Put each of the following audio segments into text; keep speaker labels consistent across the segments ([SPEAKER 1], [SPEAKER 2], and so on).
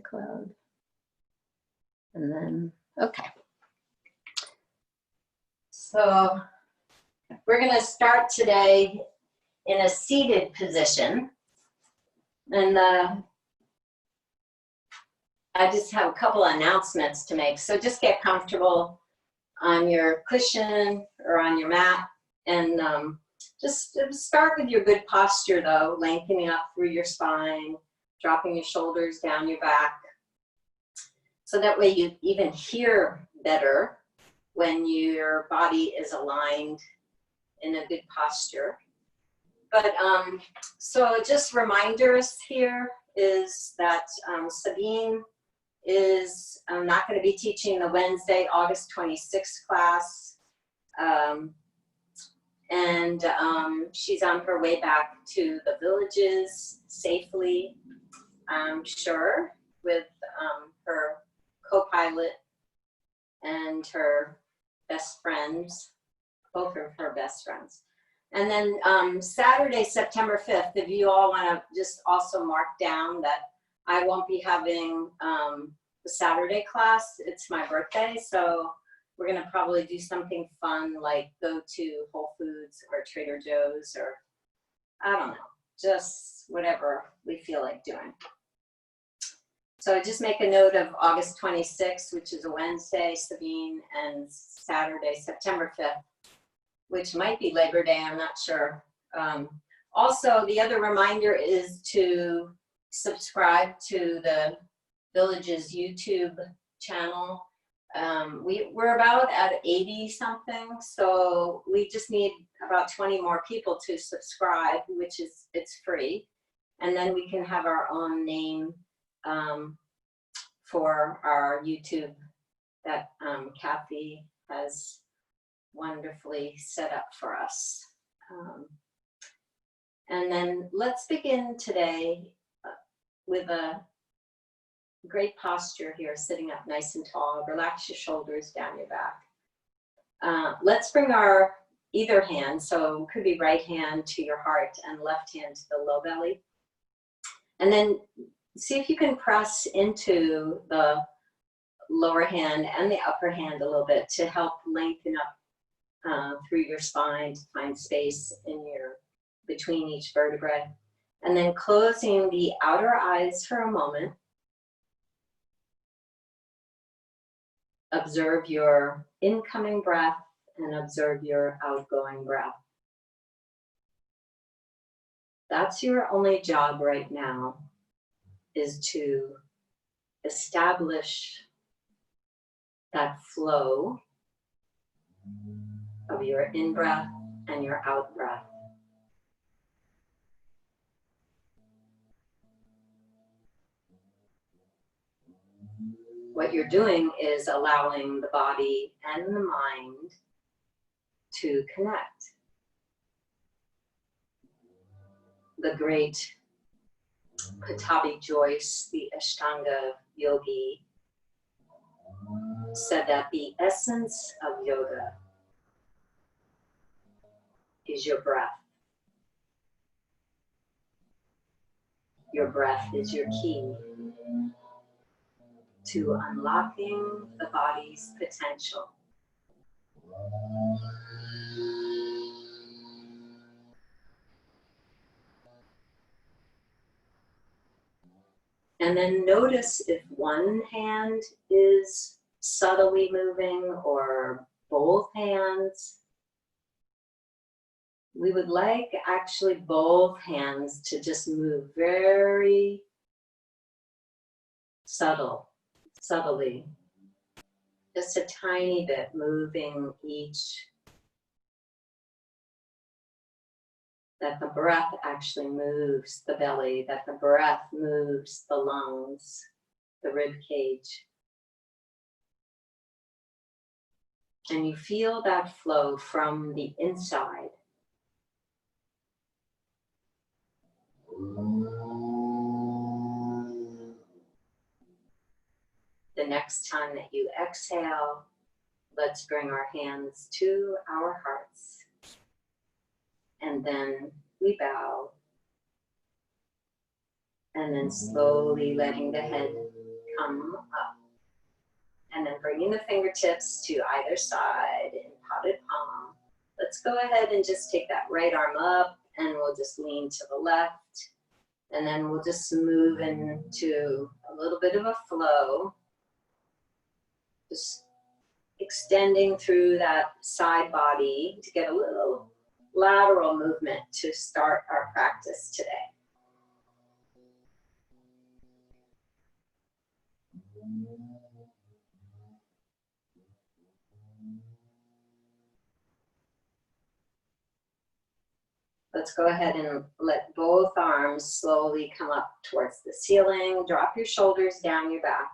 [SPEAKER 1] cloud. And then, okay. So we're going to start today in a seated position. And I just have a couple of announcements to make. So just get comfortable on your cushion or on your mat. And just start with your good posture, though, lengthening up through your spine, dropping your shoulders down your back. So that way you even hear better when your body is aligned in a good posture. But so just reminders here is that Sabine is not going to be teaching the Wednesday, August 26th class. And she's on her way back to the villages safely, I'm sure, with her co-pilot and her best friends, both of her best friends. And then Saturday, September 5th, if you all want to just also mark down that I won't be having the Saturday class. It's my birthday, so we're going to probably do something fun like go to Whole Foods or Trader Joe's or, I don't know, just whatever we feel like doing. So just make a note of August 26th, which is a Wednesday, Sabine, and Saturday, September 5th, which might be Labor Day, I'm not sure. Also, the other reminder is to subscribe to the Village's YouTube channel. We're about at 80 something, so we just need about 20 more people to subscribe, which is, it's free. And then we can have our own name for our YouTube that Kathy has wonderfully set up for us. And then let's begin today with a great posture here, sitting up nice and tall. Relax your shoulders down your back. Let's bring our either hand, so it could be right hand to your heart and left hand to the low belly. And then see if you can press into the lower hand and the upper hand a little bit to help lengthen up through your spine to find space in your between each vertebrae. And then closing the outer eyes for a moment. Observe your incoming breath and observe your outgoing breath. That's your only job right now, is to establish that flow of your in-breath and your out-breath. What you're doing is allowing the body and the mind to connect. The great Patabi Joyce, the Ashtanga yogi, said that the essence of yoga is your breath. Your breath is your key to unlocking the body's potential. And then notice if one hand is subtly moving or both hands. We would like actually both hands to just move very subtly, just a tiny bit, moving each. That the breath actually moves the belly, that the breath moves the lungs, the rib cage. And you feel that flow from the inside. The next time that you exhale, let's bring our hands to our hearts. And then we bow. And then slowly letting the head come up. And then bringing the fingertips to either side in potted palm. Let's go ahead and just take that right arm up and we'll just lean to the left. And then we'll just move into a little bit of a flow. Just extending through that side body to get a little lateral movement to start our practice today. Let's go ahead and let both arms slowly come up towards the ceiling. Drop your shoulders down your back.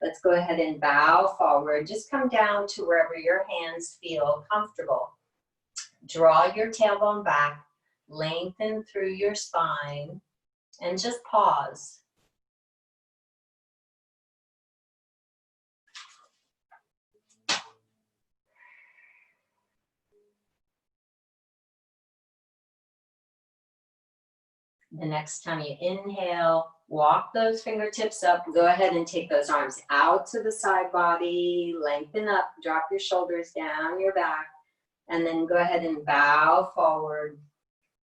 [SPEAKER 1] Let's go ahead and bow forward. Just come down to wherever your hands feel comfortable. Draw your tailbone back, lengthen through your spine, and just pause. The next time you inhale, walk those fingertips up. Go ahead and take those arms out to the side body, lengthen up, drop your shoulders down your back, and then go ahead and bow forward.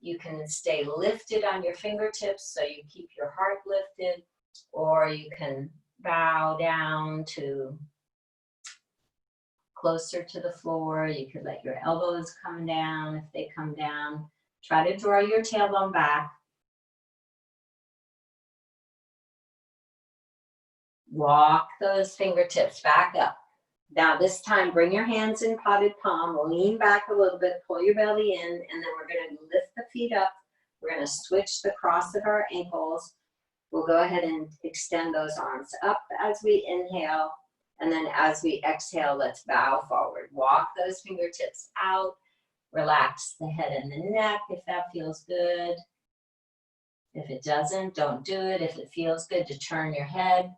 [SPEAKER 1] You can stay lifted on your fingertips so you keep your heart lifted, or you can bow down to closer to the floor. You could let your elbows come down if they come down. Try to draw your tailbone back. Walk those fingertips back up. Now this time, bring your hands in potted palm, lean back a little bit, pull your belly in, and then we're going to lift the feet up. We're going to switch the cross of our ankles. We'll go ahead and extend those arms up as we inhale, and then as we exhale, let's bow forward. Walk those fingertips out. Relax the head and the neck if that feels good. If it doesn't, don't do it. If it feels good to turn your head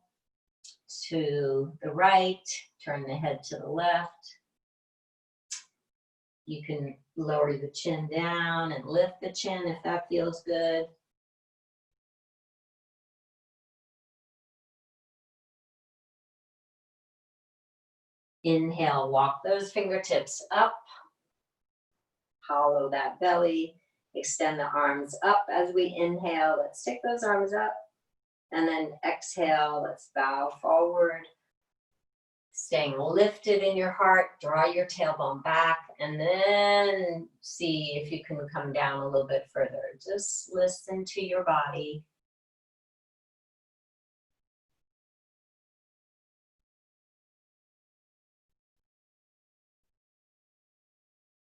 [SPEAKER 1] to the right, turn the head to the left. You can lower the chin down and lift the chin if that feels good. Inhale, walk those fingertips up. Hollow that belly. Extend the arms up as we inhale. Let's take those arms up. And then exhale, let's bow forward. Staying lifted in your heart, draw your tailbone back, and then see if you can come down a little bit further. Just listen to your body.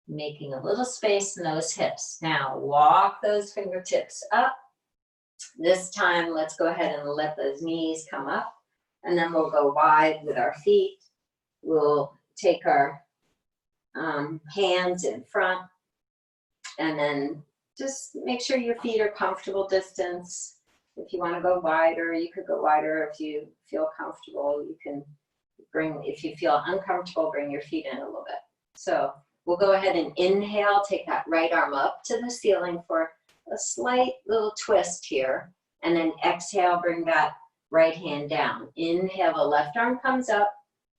[SPEAKER 1] Making a little space in those hips. Now walk those fingertips up. This time, let's go ahead and let those knees come up, and then we'll go wide with our feet. We'll take our hands in front, and then just make sure your feet are comfortable distance. If you want to go wider, you could go wider. If you feel comfortable, you can if you feel uncomfortable, bring your feet in a little bit. So we'll go ahead and inhale, take that right arm up to the ceiling for a slight little twist here, and then exhale, bring that right hand down. Inhale, the left arm comes up,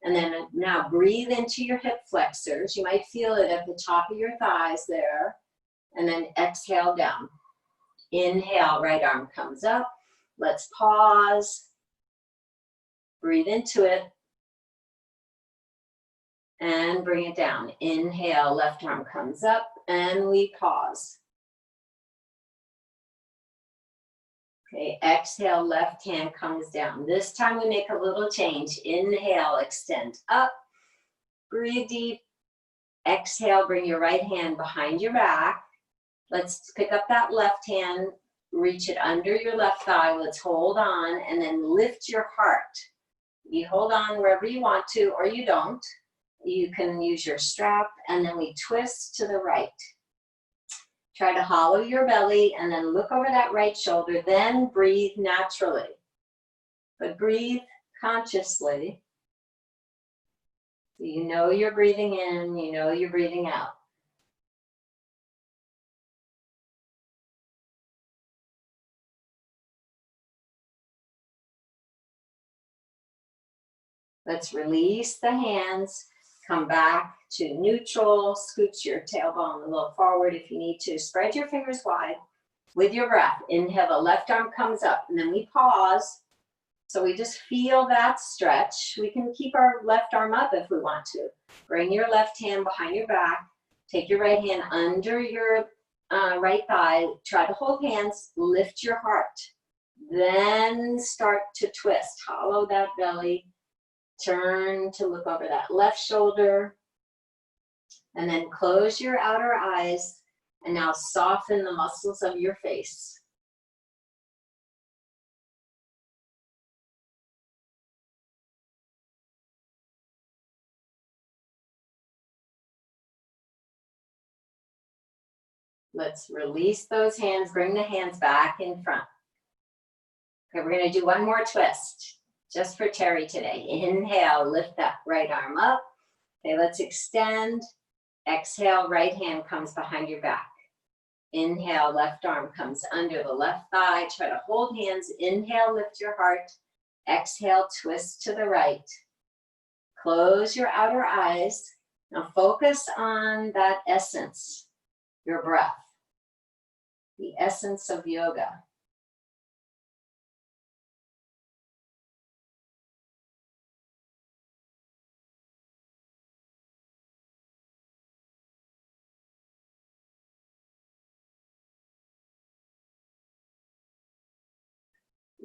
[SPEAKER 1] and then now breathe into your hip flexors. You might feel it at the top of your thighs there, and then exhale down. Inhale, right arm comes up. Let's pause. Breathe into it, and bring it down. Inhale, left arm comes up, and we pause. Okay, exhale, left hand comes down. This time we make a little change. Inhale, extend up. Breathe deep. Exhale, bring your right hand behind your back. Let's pick up that left hand, reach it under your left thigh. Let's hold on, and then lift your heart. You hold on wherever you want to, or you don't. You can use your strap, and then we twist to the right. Try to hollow your belly and then look over that right shoulder, then breathe naturally. But breathe consciously. You know you're breathing in, you know you're breathing out. Let's release the hands, come back to neutral, scooch your tailbone a little forward if you need to. Spread your fingers wide with your breath. Inhale, the left arm comes up, and then we pause. So we just feel that stretch. We can keep our left arm up if we want to. Bring your left hand behind your back. Take your right hand under your right thigh. Try to hold hands. Lift your heart. Then start to twist. Hollow that belly. Turn to look over that left shoulder. And then close your outer eyes. And now soften the muscles of your face. Let's release those hands. Bring the hands back in front. Okay, we're going to do one more twist. Just for Terry today. Inhale, lift that right arm up. Okay, let's extend. Exhale, right hand comes behind your back. Inhale, left arm comes under the left thigh. Try to hold hands. Inhale, lift your heart. Exhale, twist to the right. Close your outer eyes. Now focus on that essence, your breath, the essence of yoga.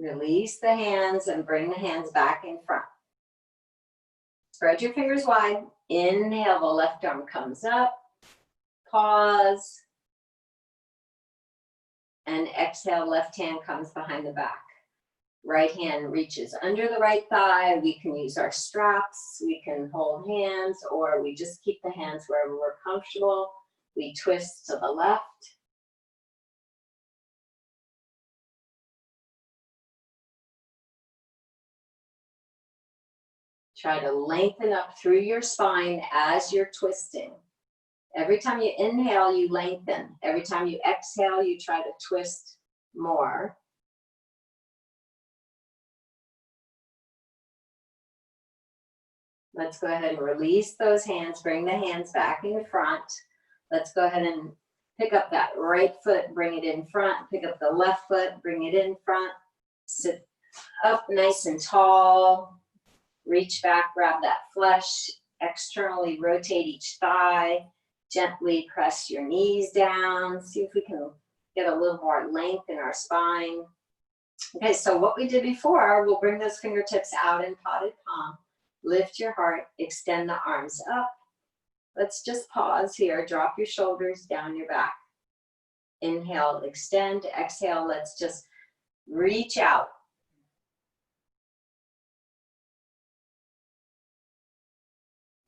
[SPEAKER 1] Release the hands and bring the hands back in front. Spread your fingers wide. Inhale, the left arm comes up. Pause. And exhale, left hand comes behind the back. Right hand reaches under the right thigh. We can use our straps. We can hold hands, or we just keep the hands wherever we're comfortable. We twist to the left. Try to lengthen up through your spine as you're twisting. Every time you inhale, you lengthen. Every time you exhale, you try to twist more. Let's go ahead and release those hands. Bring the hands back in front. Let's go ahead and pick up that right foot, bring it in front. Pick up the left foot, bring it in front. Sit up nice and tall. Reach back, grab that flesh. Externally rotate each thigh. Gently press your knees down. See if we can get a little more length in our spine. Okay, so what we did before, we'll bring those fingertips out in potted palm. Lift your heart, extend the arms up. Let's just pause here. Drop your shoulders down your back. Inhale, extend. Exhale, let's just reach out.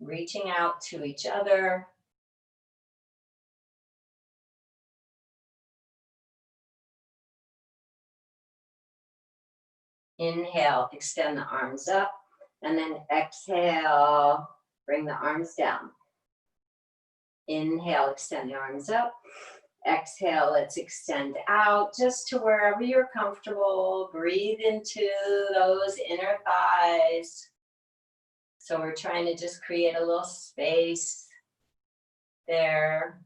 [SPEAKER 1] Reaching out to each other. Inhale, extend the arms up, and then exhale, bring the arms down. Inhale, extend the arms up. Exhale, let's extend out just to wherever you're comfortable. Breathe into those inner thighs. So we're trying to just create a little space there.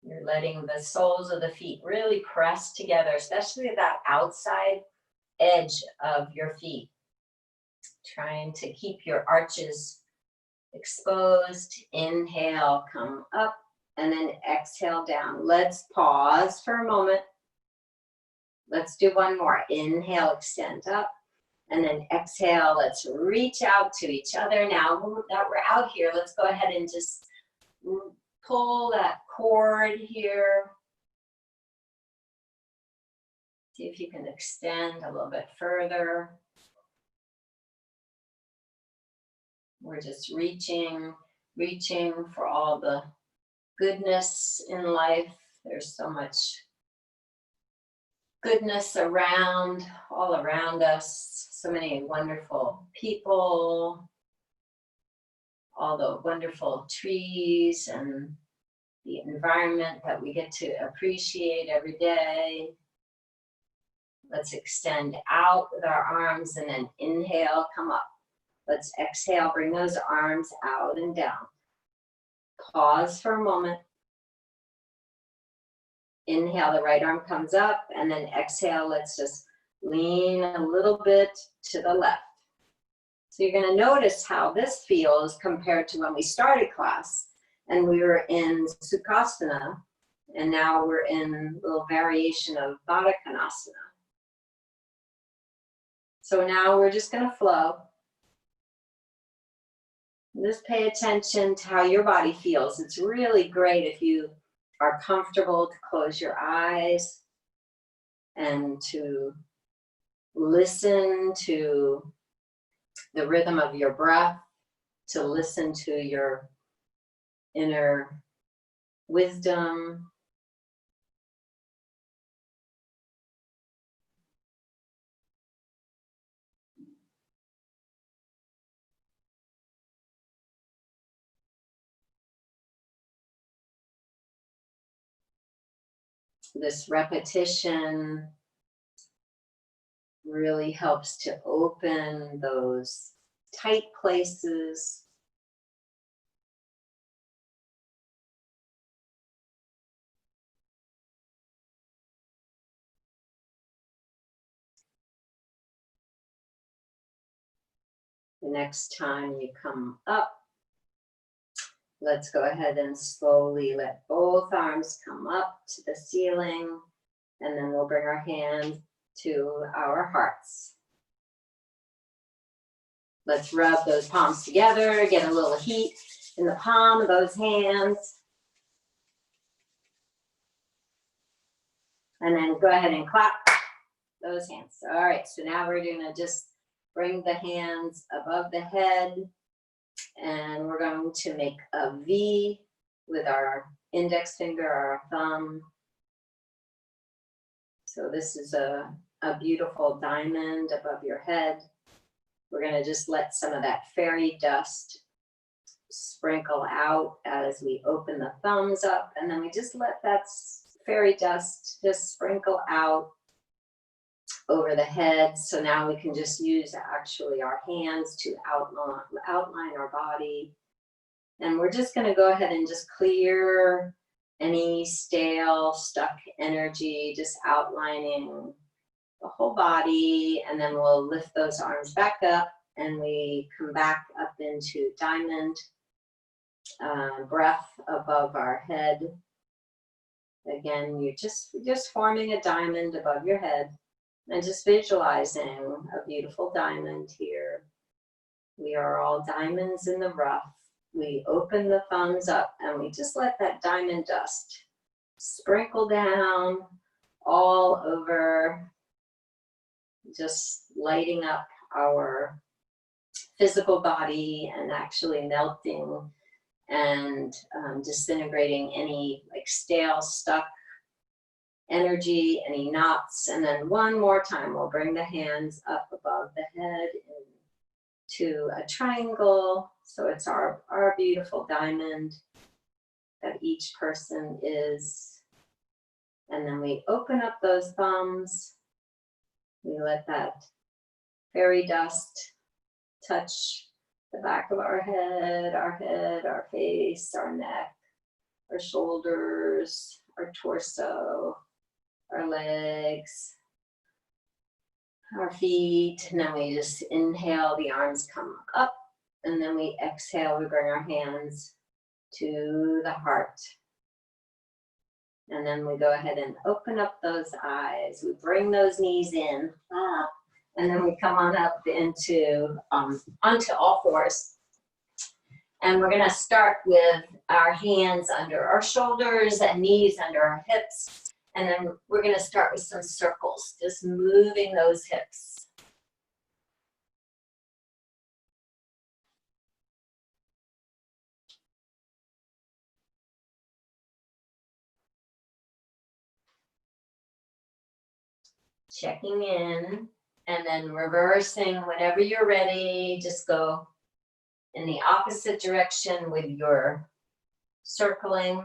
[SPEAKER 1] You're letting the soles of the feet really press together, especially that outside edge of your feet. Trying to keep your arches exposed. Inhale, come up, and then exhale down. Let's pause for a moment. Let's do one more. Inhale, extend up, and then exhale. Let's reach out to each other. Now that we're out here, let's go ahead and just pull that cord here. See if you can extend a little bit further. We're just reaching for all the goodness in life. There's so much goodness around, all around us. So many wonderful people, all the wonderful trees and the environment that we get to appreciate every day. Let's extend out with our arms and then inhale, come up. Let's exhale, bring those arms out and down. Pause for a moment. Inhale, the right arm comes up, and then exhale, let's just lean a little bit to the left. So you're going to notice how this feels compared to when we started class and we were in Sukhasana, and now we're in a little variation of Baddha Konasana. So now we're just going to flow. Just pay attention to how your body feels. It's really great if you are comfortable to close your eyes and to listen to the rhythm of your breath, to listen to your inner wisdom. This repetition really helps to open those tight places. The next time you come up, let's go ahead and slowly let both arms come up to the ceiling, and then we'll bring our hand to our hearts. Let's rub those palms together, get a little heat in the palm of those hands. And then go ahead and clap those hands. All right, so now we're gonna just bring the hands above the head, and we're going to make a V with our index finger, our thumb. So this is a beautiful diamond above your head. We're gonna just let some of that fairy dust sprinkle out as we open the thumbs up, and then we just let that fairy dust just sprinkle out over the head. So now we can just use actually our hands to outline our body. And we're just going to go ahead and just clear any stale, stuck energy, just outlining the whole body. And then we'll lift those arms back up, and we come back up into diamond, breath above our head. Again, you're just forming a diamond above your head and just visualizing a beautiful diamond here. We are all diamonds in the rough. We open the thumbs up and we just let that diamond dust sprinkle down all over, just lighting up our physical body and actually melting and disintegrating any like stale, stuck energy, any knots. And then one more time, we'll bring the hands up above the head into a triangle. So it's our beautiful diamond that each person is. And then we open up those thumbs. We let that fairy dust touch the back of our head, our face, our neck, our shoulders, our torso, our legs, our feet. And then we just inhale, the arms come up, and then we exhale, we bring our hands to the heart. And then we go ahead and open up those eyes. We bring those knees in. And then we come on up into onto all fours. And we're gonna start with our hands under our shoulders and knees under our hips. And then we're gonna start with some circles, just moving those hips. Checking in. And then reversing whenever you're ready. Just go in the opposite direction with your circling.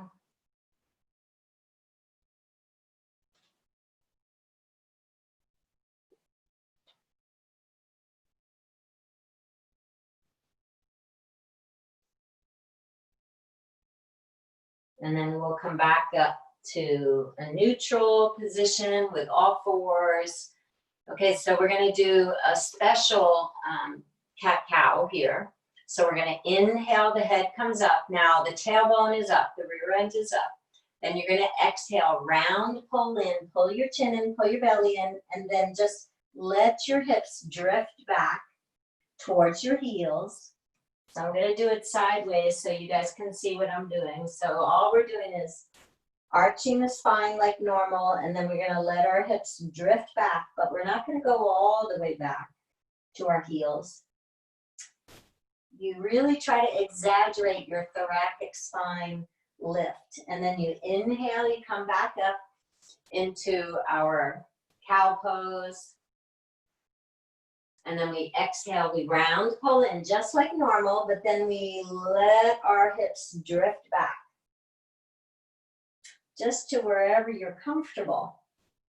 [SPEAKER 1] And then we'll come back up to a neutral position with all fours. Okay, so we're going to do a special cat-cow here. So we're going to inhale, the head comes up. Now the tailbone is up, the rear end is up. Then you're going to exhale, round, pull in, pull your chin in, pull your belly in, and then just let your hips drift back towards your heels. So I'm going to do it sideways so you guys can see what I'm doing. So all we're doing is arching the spine like normal, and then we're going to let our hips drift back, but we're not going to go all the way back to our heels. You really try to exaggerate your thoracic spine lift, and then you inhale, you come back up into our cow pose, and then we exhale, we round, pull in just like normal, but then we let our hips drift back just to wherever you're comfortable.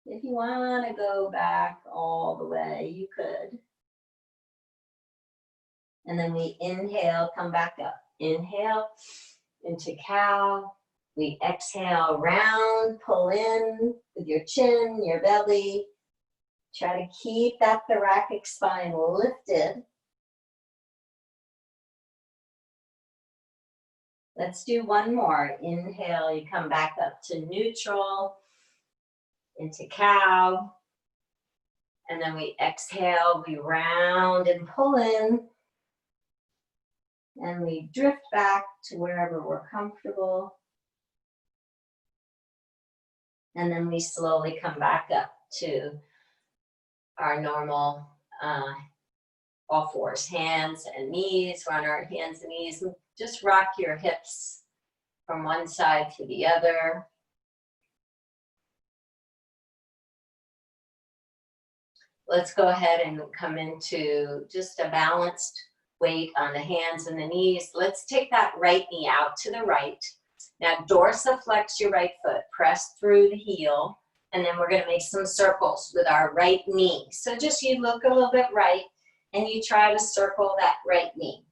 [SPEAKER 1] If you want to go back all the way, you could. And then we inhale, come back up. Inhale into cow. We exhale, round, pull in with your chin, your belly. Try to keep that thoracic spine lifted. Let's do one more. Inhale, you come back up to neutral, into cow. And then we exhale, we round and pull in. And we drift back to wherever we're comfortable. And then we slowly come back up to our normal all fours, hands and knees. We're on our hands and knees. Just rock your hips from one side to the other. Let's go ahead and come into just a balanced weight on the hands and the knees. Let's take that right knee out to the right. Now dorsiflex your right foot, press through the heel, and then we're going to make some circles with our right knee. So just you look a little bit right, and you try to circle that right knee.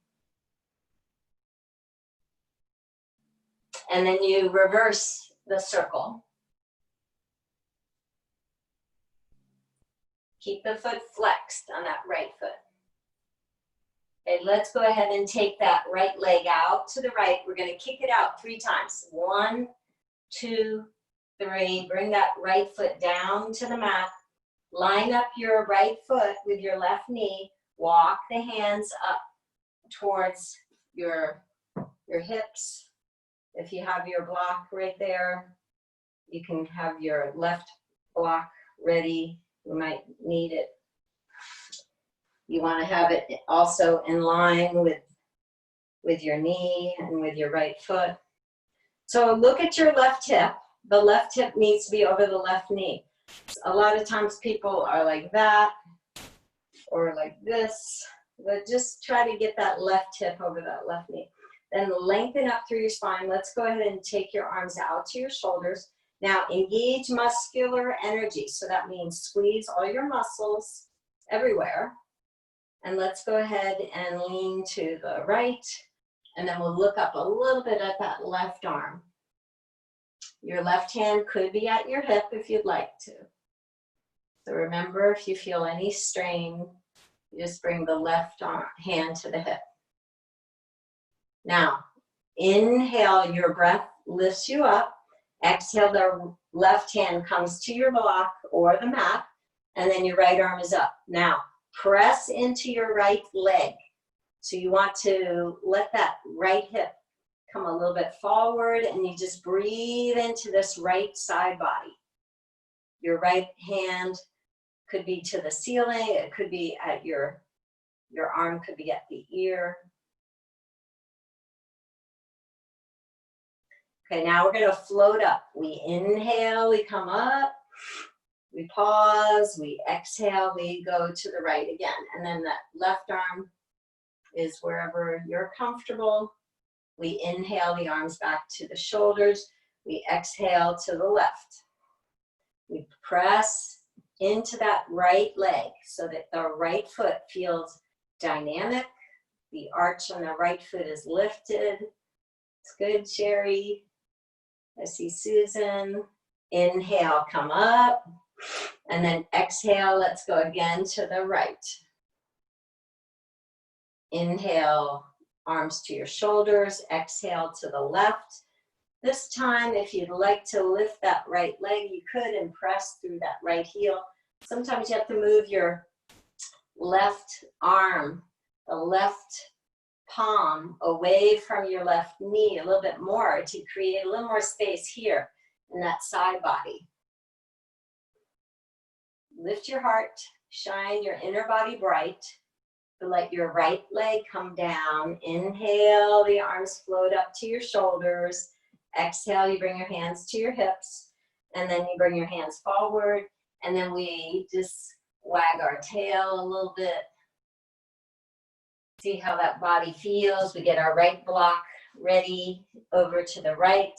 [SPEAKER 1] And then you reverse the circle. Keep the foot flexed on that right foot. Okay, let's go ahead and take that right leg out to the right. We're going to kick it out 3 times. 1, 2, 3. Bring that right foot down to the mat. Line up your right foot with your left knee. Walk the hands up towards your hips. If you have your block right there, you can have your left block ready. You might need it. You want to have it also in line with your knee and with your right foot. So look at your left hip. The left hip needs to be over the left knee. A lot of times people are like that or like this, but just try to get that left hip over that left knee. Then lengthen up through your spine. Let's go ahead and take your arms out to your shoulders. Now engage muscular energy. So that means squeeze all your muscles everywhere. And let's go ahead and lean to the right. And then we'll look up a little bit at that left arm. Your left hand could be at your hip if you'd like to. So remember, if you feel any strain, you just bring the left hand to the hip. Now, inhale, your breath lifts you up. Exhale, the left hand comes to your block or the mat, and then your right arm is up. Now, press into your right leg. So you want to let that right hip come a little bit forward, and you just breathe into this right side body. Your right hand could be to the ceiling. It could be at your arm could be at the ear. Okay, now we're going to float up. We inhale, we come up. We pause, we exhale, we go to the right again. And then that left arm is wherever you're comfortable. We inhale, the arms back to the shoulders. We exhale to the left. We press into that right leg so that the right foot feels dynamic. The arch on the right foot is lifted. It's good, Sherry. I see Susan. Inhale, come up. And then exhale, let's go again to the right. Inhale, arms to your shoulders. Exhale to the left. This time, if you'd like to lift that right leg, you could, and press through that right heel. Sometimes you have to move your left arm, the left palm away from your left knee a little bit more to create a little more space here in that side body. Lift your heart, shine your inner body bright. Let your right leg come down. Inhale, the arms float up to your shoulders. Exhale, you bring your hands to your hips. And then you bring your hands forward. And then we just wag our tail a little bit. See how that body feels. We get our right block ready over to the right.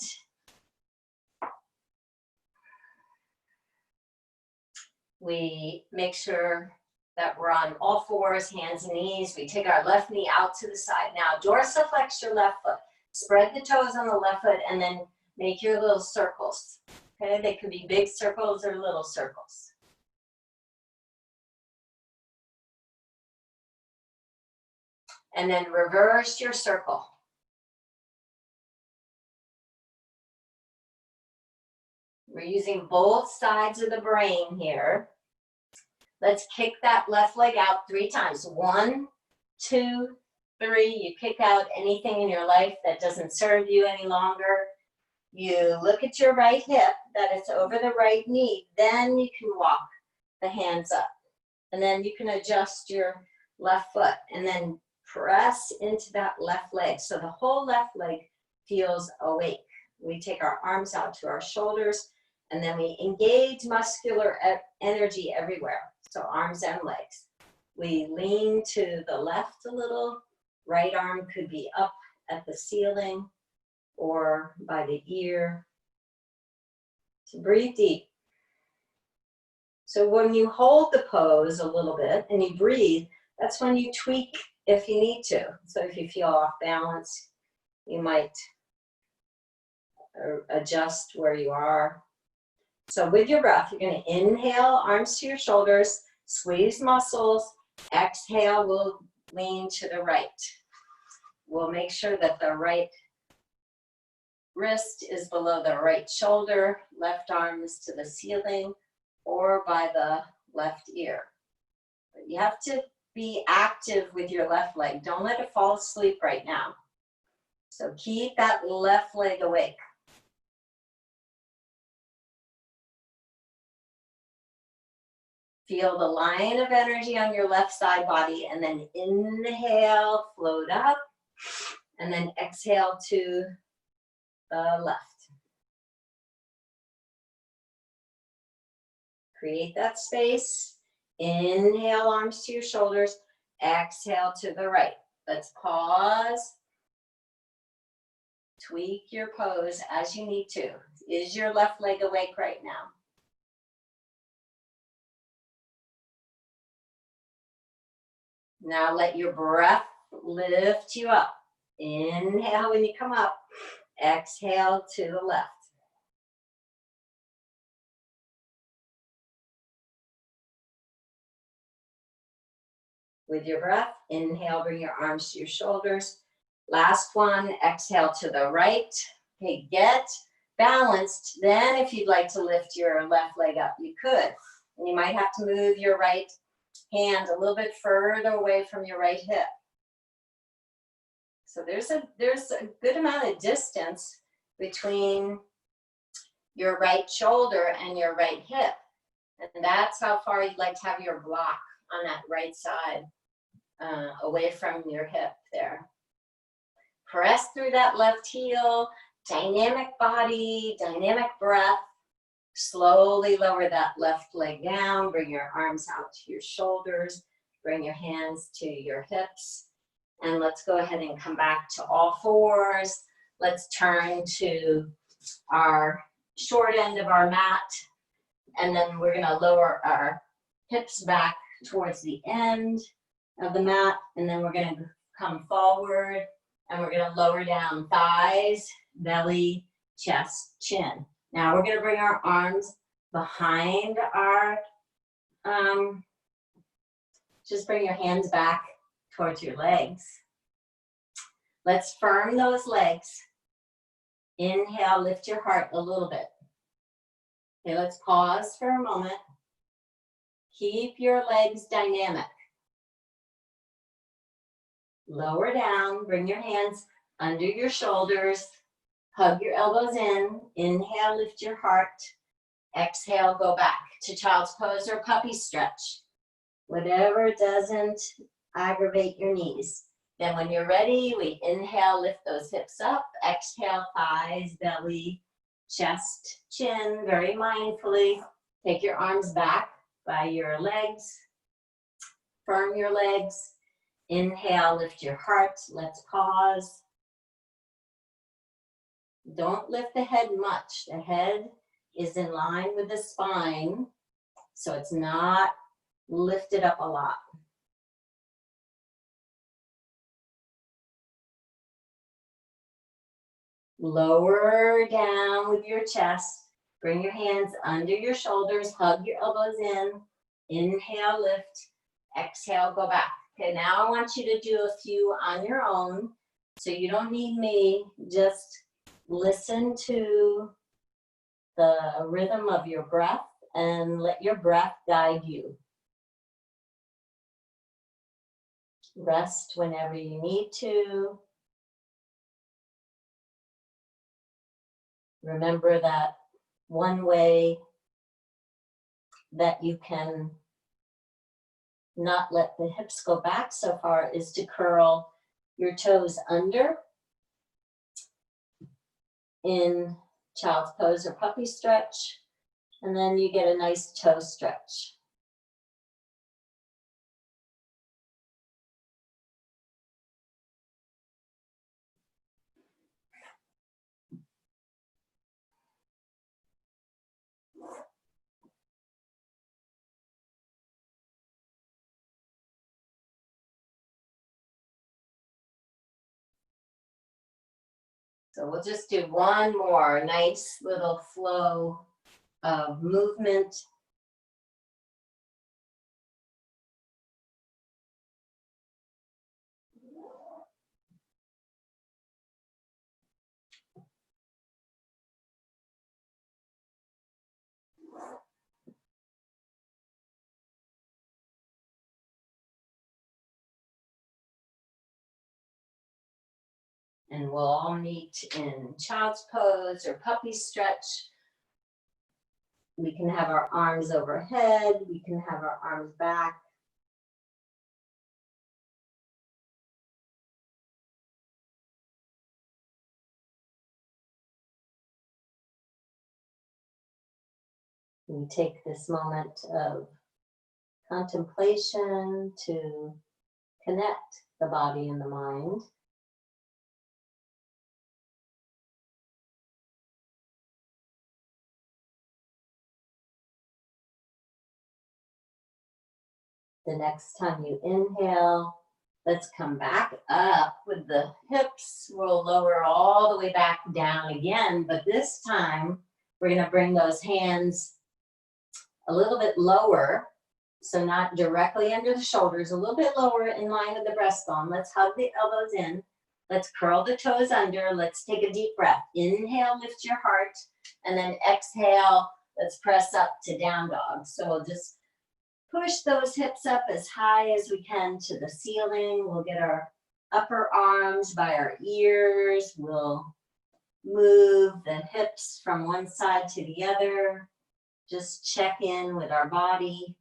[SPEAKER 1] We make sure that we're on all fours, hands and knees. We take our left knee out to the side. Now, dorsiflex your left foot. Spread the toes on the left foot and then make your little circles. Okay, they could be big circles or little circles. And then reverse your circle. We're using both sides of the brain here. Let's kick that left leg out 3 times. 1, 2, 3. You kick out anything in your life that doesn't serve you any longer. You look at your right hip, that it's over the right knee. Then you can walk the hands up. And then you can adjust your left foot. And then press into that left leg. So the whole left leg feels awake. We take our arms out to our shoulders. And then we engage muscular energy everywhere. So arms and legs. We lean to the left a little. Right arm could be up at the ceiling or by the ear. So breathe deep. So when you hold the pose a little bit and you breathe, that's when you tweak if you need to. So if you feel off balance, you might adjust where you are. So with your breath, you're going to inhale, arms to your shoulders, squeeze muscles. Exhale, we'll lean to the right. We'll make sure that the right wrist is below the right shoulder, left arm is to the ceiling or by the left ear. But you have to be active with your left leg. Don't let it fall asleep right now. So keep that left leg awake. Feel the line of energy on your left side body and then inhale, float up, and then exhale to the left. Create that space. Inhale, arms to your shoulders. Exhale to the right. Let's pause. Tweak your pose as you need to. Is your left leg awake right now? Now let your breath lift you up. Inhale when you come up. Exhale to the left. With your breath, inhale, bring your arms to your shoulders. Last one, exhale to the right. Okay, get balanced. Then if you'd like to lift your left leg up, you could. And you might have to move your right hand a little bit further away from your right hip. So there's a good amount of distance between your right shoulder and your right hip. And that's how far you'd like to have your block on that right side, away from your hip there. Press through that left heel, dynamic body, dynamic breath. Slowly lower that left leg down, bring your arms out to your shoulders, bring your hands to your hips. And let's go ahead and come back to all fours. Let's turn to our short end of our mat. And then we're gonna lower our hips back towards the end of the mat. And then we're gonna come forward and we're gonna lower down thighs, belly, chest, chin. Now we're gonna bring our arms behind our, just bring your hands back towards your legs. Let's firm those legs. Inhale, lift your heart a little bit. Okay, let's pause for a moment. Keep your legs dynamic. Lower down, bring your hands under your shoulders. Hug your elbows in. Inhale, lift your heart. Exhale, go back to child's pose or puppy stretch. Whatever doesn't aggravate your knees. Then when you're ready, we inhale, lift those hips up. Exhale, thighs, belly, chest, chin, very mindfully. Take your arms back by your legs. Firm your legs. Inhale, lift your heart. Let's pause. Don't lift the head much. The head is in line with the spine, so it's not lifted up a lot. Lower down with your chest. Bring your hands under your shoulders. Hug your elbows in. Inhale, lift. Exhale, go back. Okay, now I want you to do a few on your own. So you don't need me. Just listen to the rhythm of your breath and let your breath guide you. Rest whenever you need to. Remember that one way that you can not let the hips go back so far is to curl your toes under in child's pose or puppy stretch, and then you get a nice toe stretch. So we'll just do one more nice little flow of movement. And we'll all meet in child's pose or puppy stretch. We can have our arms overhead. We can have our arms back. We take this moment of contemplation to connect the body and the mind. The next time you inhale, let's come back up with the hips. We'll lower all the way back down again, but this time we're going to bring those hands a little bit lower, so not directly under the shoulders, a little bit lower in line with the breastbone. Let's hug the elbows in. Let's curl the toes under. Let's take a deep breath. Inhale, lift your heart, and then exhale, let's press up to down dog. So we'll just push those hips up as high as we can to the ceiling. We'll get our upper arms by our ears. We'll move the hips from one side to the other. Just check in with our body.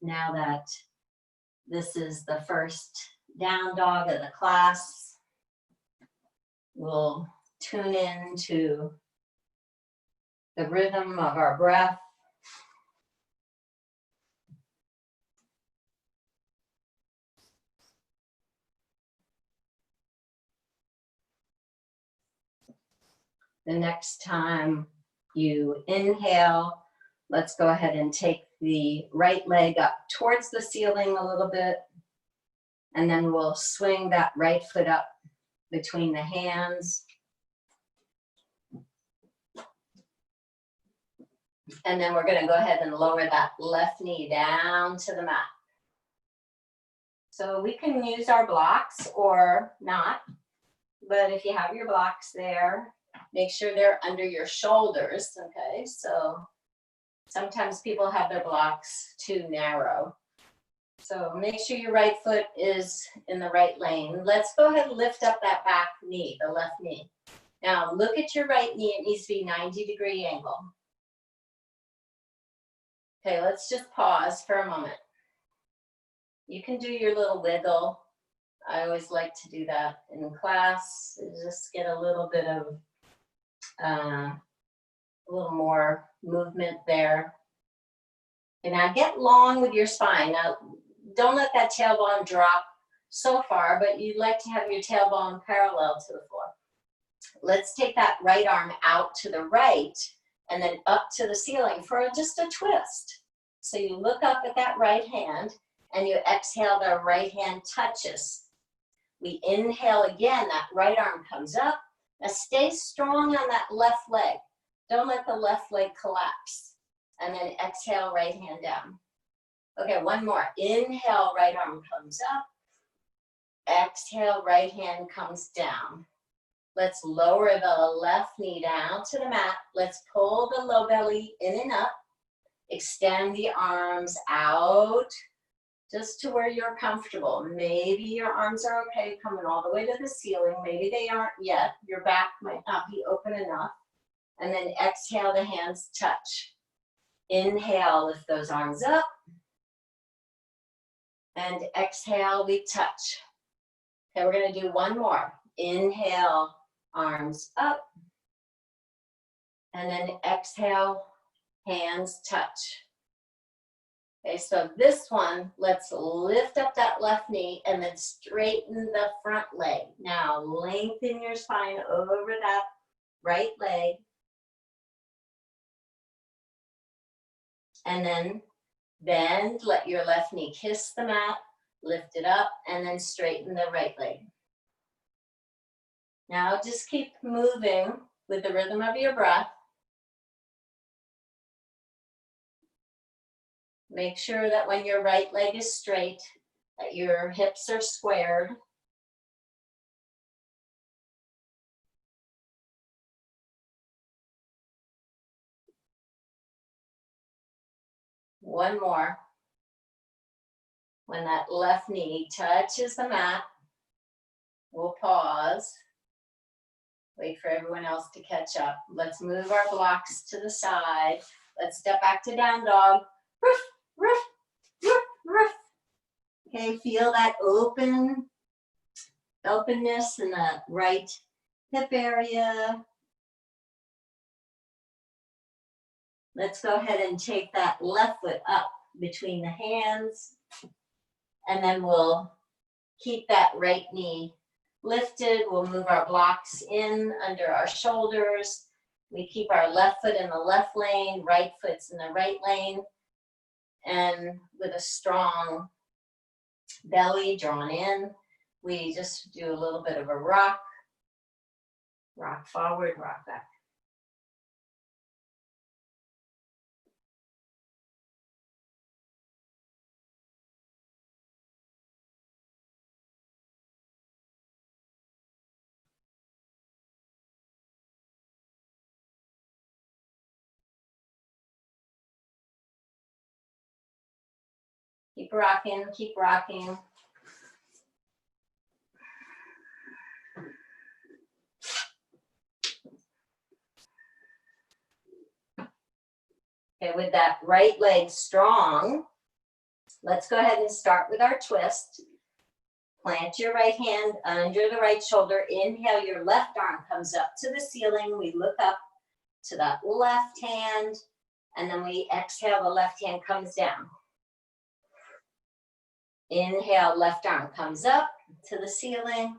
[SPEAKER 1] Now that this is the first down dog of the class, we'll tune in to the rhythm of our breath. The next time you inhale, let's go ahead and take the right leg up towards the ceiling a little bit, and then we'll swing that right foot up between the hands. And then we're gonna go ahead and lower that left knee down to the mat. So we can use our blocks or not, but if you have your blocks there, make sure they're under your shoulders, okay? So sometimes people have their blocks too narrow. So make sure your right foot is in the right lane. Let's go ahead and lift up that back knee, the left knee. Now look at your right knee, it needs to be 90-degree angle. Okay, let's just pause for a moment. You can do your little wiggle. I always like to do that in class, just get a little bit of, a little more movement there. And now get long with your spine. Now, don't let that tailbone drop so far, but you'd like to have your tailbone parallel to the floor. Let's take that right arm out to the right and then up to the ceiling for just a twist. So you look up at that right hand and you exhale, the right hand touches. We inhale again, that right arm comes up. Now stay strong on that left leg. Don't let the left leg collapse. And then exhale, right hand down. Okay, one more. Inhale, right arm comes up. Exhale, right hand comes down. Let's lower the left knee down to the mat. Let's pull the low belly in and up. Extend the arms out just to where you're comfortable. Maybe your arms are okay coming all the way to the ceiling. Maybe they aren't yet. Your back might not be open enough. And then exhale, the hands touch. Inhale, lift those arms up. And exhale, we touch. Okay, we're gonna do one more. Inhale, arms up. And then exhale, hands touch. Okay, so this one, let's lift up that left knee and then straighten the front leg. Now lengthen your spine over that right leg. And then bend, let your left knee kiss the mat, lift it up, and then straighten the right leg. Now just keep moving with the rhythm of your breath. Make sure that when your right leg is straight, that your hips are squared. One more. When that left knee touches the mat, we'll pause. Wait for everyone else to catch up. Let's move our blocks to the side. Let's step back to down dog. Roof, roof, roof, roof. Okay, feel that openness in the right hip area. Let's go ahead and take that left foot up between the hands. And then we'll keep that right knee lifted. We'll move our blocks in under our shoulders. We keep our left foot in the left lane, right foot's in the right lane. And with a strong belly drawn in, we just do a little bit of a rock. Rock forward, rock back. Keep rocking, keep rocking. Okay, with that right leg strong, let's go ahead and start with our twist. Plant your right hand under the right shoulder. Inhale, your left arm comes up to the ceiling. We look up to that left hand, and then we exhale, the left hand comes down. Inhale, left arm comes up to the ceiling,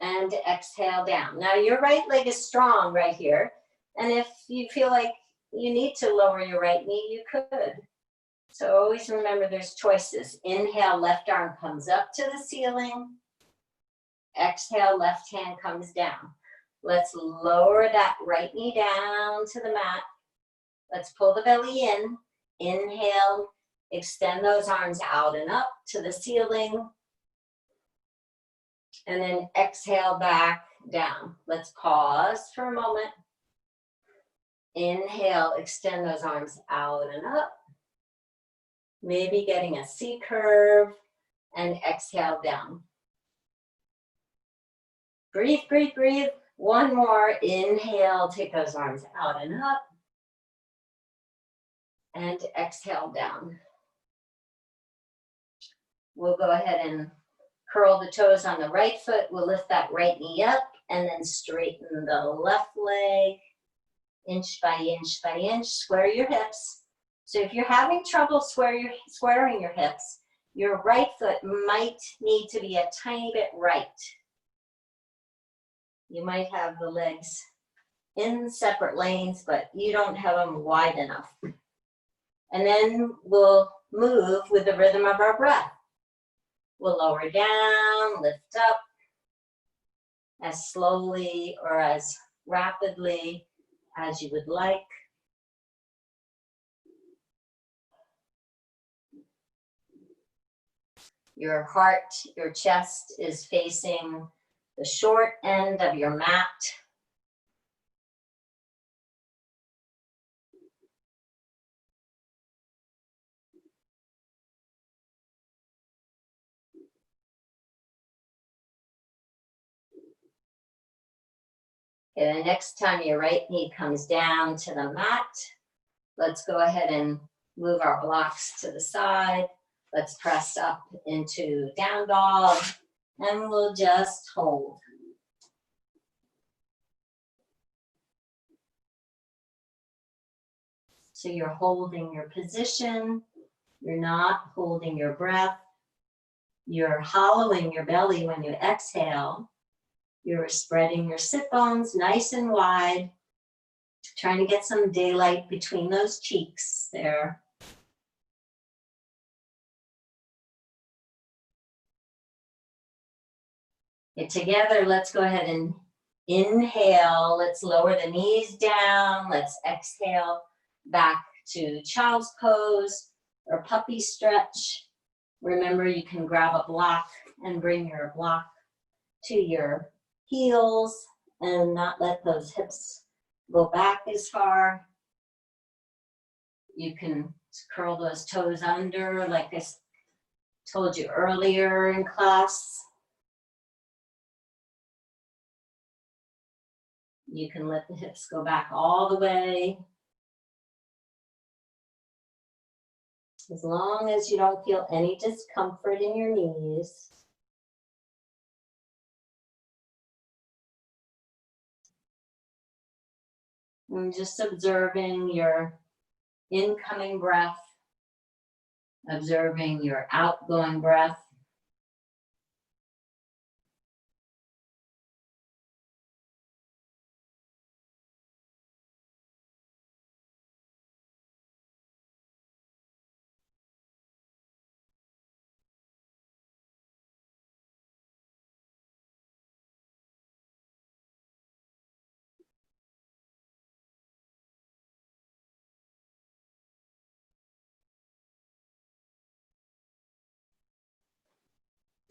[SPEAKER 1] and exhale down. Now your right leg is strong right here, and if you feel like you need to lower your right knee, you could. So always remember there's choices. Inhale, left arm comes up to the ceiling. Exhale, left hand comes down. Let's lower that right knee down to the mat. Let's pull the belly in. Inhale, extend those arms out and up to the ceiling. And then exhale back down. Let's pause for a moment. Inhale, extend those arms out and up. Maybe getting a C curve, and exhale down. Breathe, breathe, breathe. One more. Inhale, take those arms out and up. And exhale down. We'll go ahead and curl the toes on the right foot. We'll lift that right knee up and then straighten the left leg. Inch by inch by inch. Square your hips. So if you're having trouble squaring your hips, your right foot might need to be a tiny bit right. You might have the legs in separate lanes, but you don't have them wide enough. And then we'll move with the rhythm of our breath. We'll lower down, lift up, as slowly or as rapidly as you would like. Your heart, your chest is facing the short end of your mat. Okay, the next time your right knee comes down to the mat, let's go ahead and move our blocks to the side. Let's press up into down dog, and we'll just hold. So you're holding your position. You're not holding your breath. You're hollowing your belly when you exhale. You're spreading your sit bones nice and wide, trying to get some daylight between those cheeks there. Okay, together, let's go ahead and inhale. Let's lower the knees down. Let's exhale back to child's pose or puppy stretch. Remember, you can grab a block and bring your block to your heels and not let those hips go back as far. You can curl those toes under like I told you earlier in class. You can let the hips go back all the way. As long as you don't feel any discomfort in your knees. And just observing your incoming breath, observing your outgoing breath.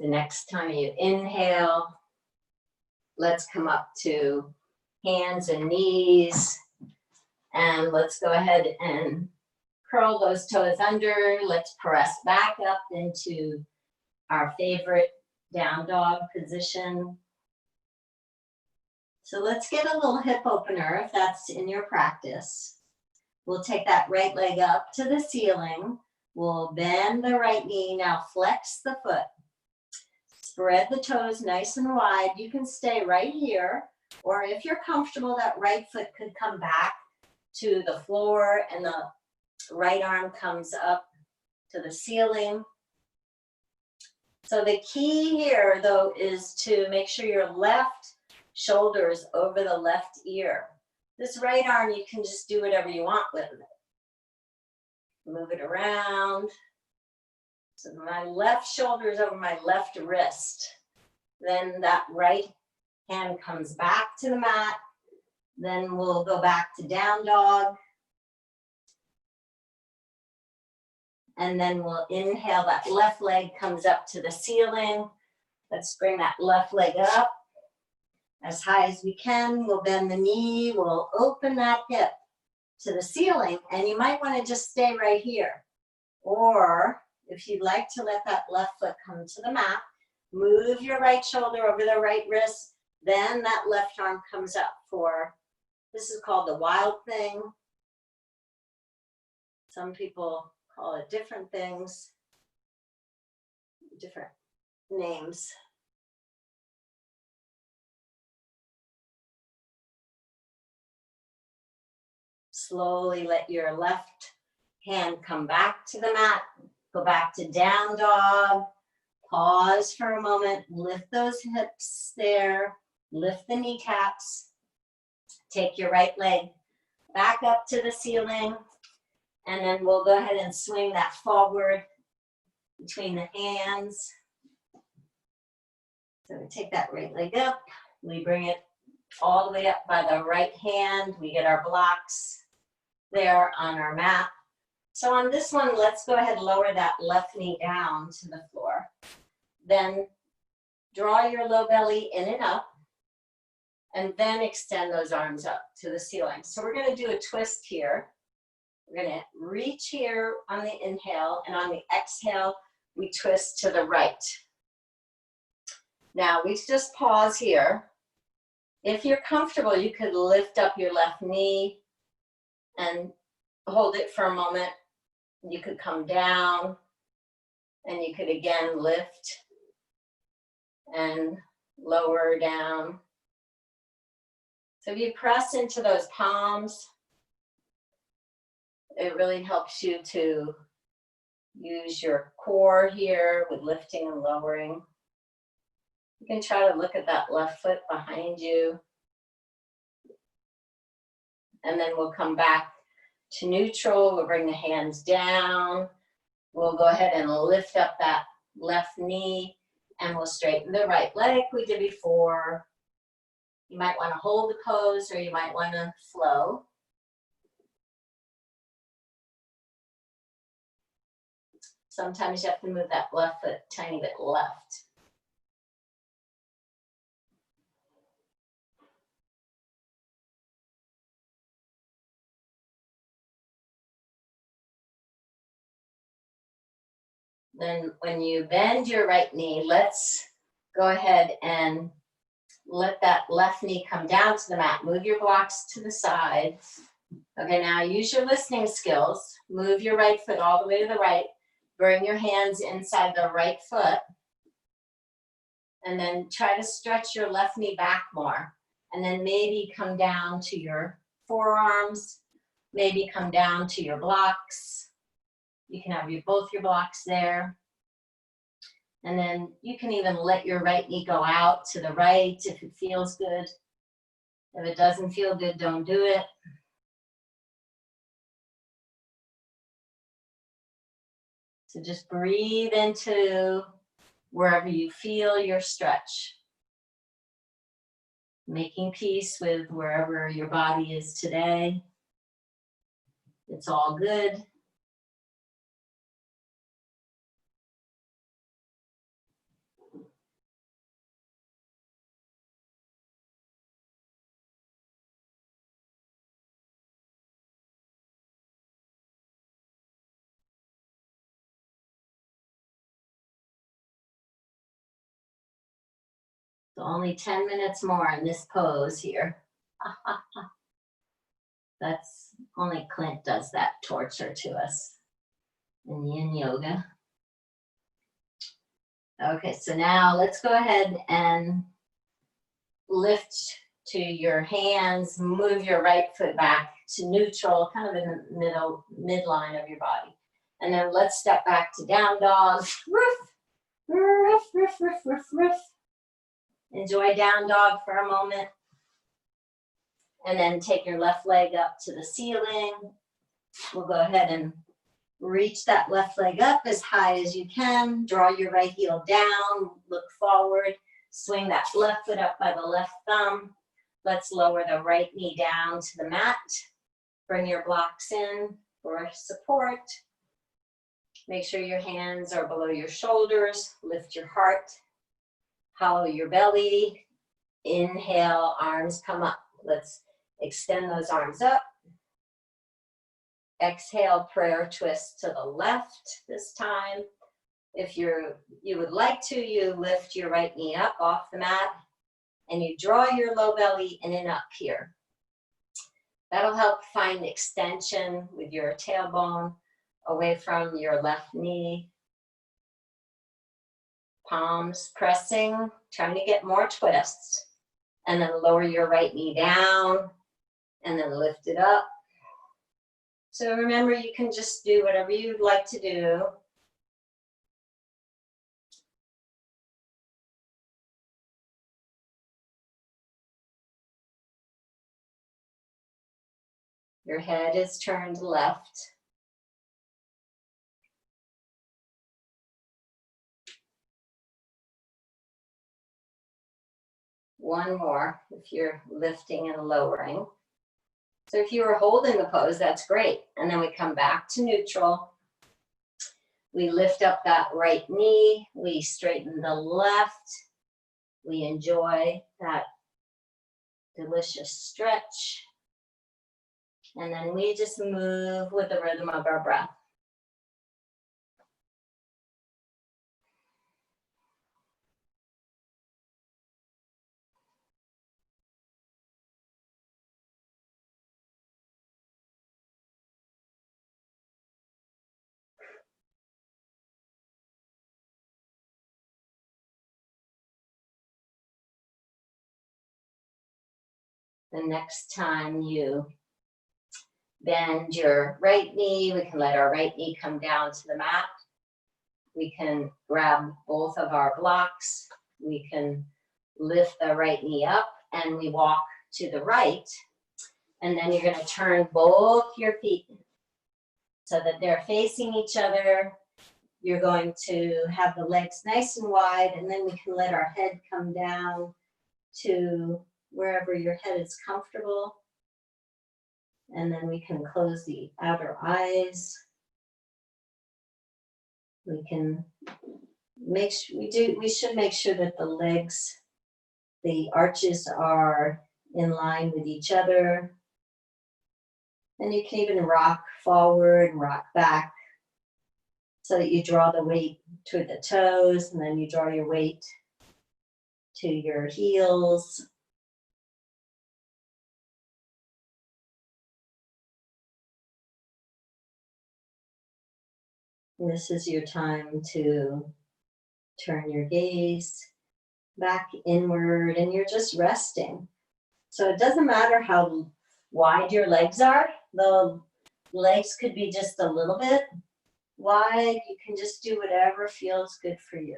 [SPEAKER 1] The next time you inhale, let's come up to hands and knees. And let's go ahead and curl those toes under. Let's press back up into our favorite down dog position. So let's get a little hip opener if that's in your practice. We'll take that right leg up to the ceiling. We'll bend the right knee. Now flex the foot. Spread the toes nice and wide. You can stay right here, or if you're comfortable, that right foot could come back to the floor and the right arm comes up to the ceiling. So the key here, though, is to make sure your left shoulder is over the left ear. This right arm, you can just do whatever you want with it. Move it around. So my left shoulder is over my left wrist. Then that right hand comes back to the mat. Then we'll go back to down dog. And then we'll inhale, that left leg comes up to the ceiling. Let's bring that left leg up as high as we can. We'll bend the knee, we'll open that hip to the ceiling, and you might want to just stay right here. Or if you'd like to let that left foot come to the mat, move your right shoulder over the right wrist, then that left arm comes up for, this is called the wild thing. Some people call it different things, different names. Slowly let your left hand come back to the mat, go back to down dog, pause for a moment, lift those hips there, lift the kneecaps, take your right leg back up to the ceiling, and then we'll go ahead and swing that forward between the hands. So we take that right leg up, we bring it all the way up by the right hand, we get our blocks there on our mat. So on this one, let's go ahead and lower that left knee down to the floor. Then draw your low belly in and up, and then extend those arms up to the ceiling. So we're gonna do a twist here. We're gonna reach here on the inhale, and on the exhale, we twist to the right. Now we just pause here. If you're comfortable, you could lift up your left knee and hold it for a moment. You could come down, and you could again lift and lower down. So if you press into those palms, it really helps you to use your core here with lifting and lowering. You can try to look at that left foot behind you. And then we'll come back to neutral. We'll bring the hands down. We'll go ahead and lift up that left knee, and we'll straighten the right leg like we did before. You might want to hold the pose, or you might want to flow. Sometimes you have to move that left foot a tiny bit left. Then when you bend your right knee, let's go ahead and let that left knee come down to the mat. Move your blocks to the side. Okay, now use your listening skills. Move your right foot all the way to the right. Bring your hands inside the right foot. And then try to stretch your left knee back more. And then maybe come down to your forearms. Maybe come down to your blocks. You can have both your blocks there. And then you can even let your right knee go out to the right if it feels good. If it doesn't feel good, don't do it. So just breathe into wherever you feel your stretch. Making peace with wherever your body is today. It's all good. So only 10 minutes more in this pose here. That's only Clint does that torture to us in yin yoga. Okay, so now let's go ahead and lift to your hands, move your right foot back to neutral, kind of in the midline of your body. And then let's step back to down dog. Roof, roof, roof, roof, roof, roof. Enjoy down dog for a moment. And then take your left leg up to the ceiling. We'll go ahead and reach that left leg up as high as you can. Draw your right heel down, look forward. Swing that left foot up by the left thumb. Let's lower the right knee down to the mat. Bring your blocks in for support. Make sure your hands are below your shoulders. Lift your heart. Hollow your belly. Inhale, arms come up. Let's extend those arms up. Exhale, prayer twist to the left this time. If you would like to, you lift your right knee up off the mat and you draw your low belly in and up here. That'll help find extension with your tailbone away from your left knee. Palms pressing, trying to get more twists. And then lower your right knee down and then lift it up. So remember, you can just do whatever you'd like to do. Your head is turned left. One more if you're lifting and lowering. So if you were holding the pose, that's great. And then we come back to neutral. We lift up that right knee. We straighten the left. We enjoy that delicious stretch. And then we just move with the rhythm of our breath. The next time you bend your right knee, we can let our right knee come down to the mat. We can grab both of our blocks. We can lift the right knee up and we walk to the right. And then you're going to turn both your feet so that they're facing each other. You're going to have the legs nice and wide, and then we can let our head come down to wherever your head is comfortable. And then we can close the outer eyes. We can we should make sure that the legs, the arches are in line with each other. And you can even rock forward and rock back so that you draw the weight to the toes, and then you draw your weight to your heels. And this is your time to turn your gaze back inward, and you're just resting. So it doesn't matter how wide your legs are. The legs could be just a little bit wide. You can just do whatever feels good for you.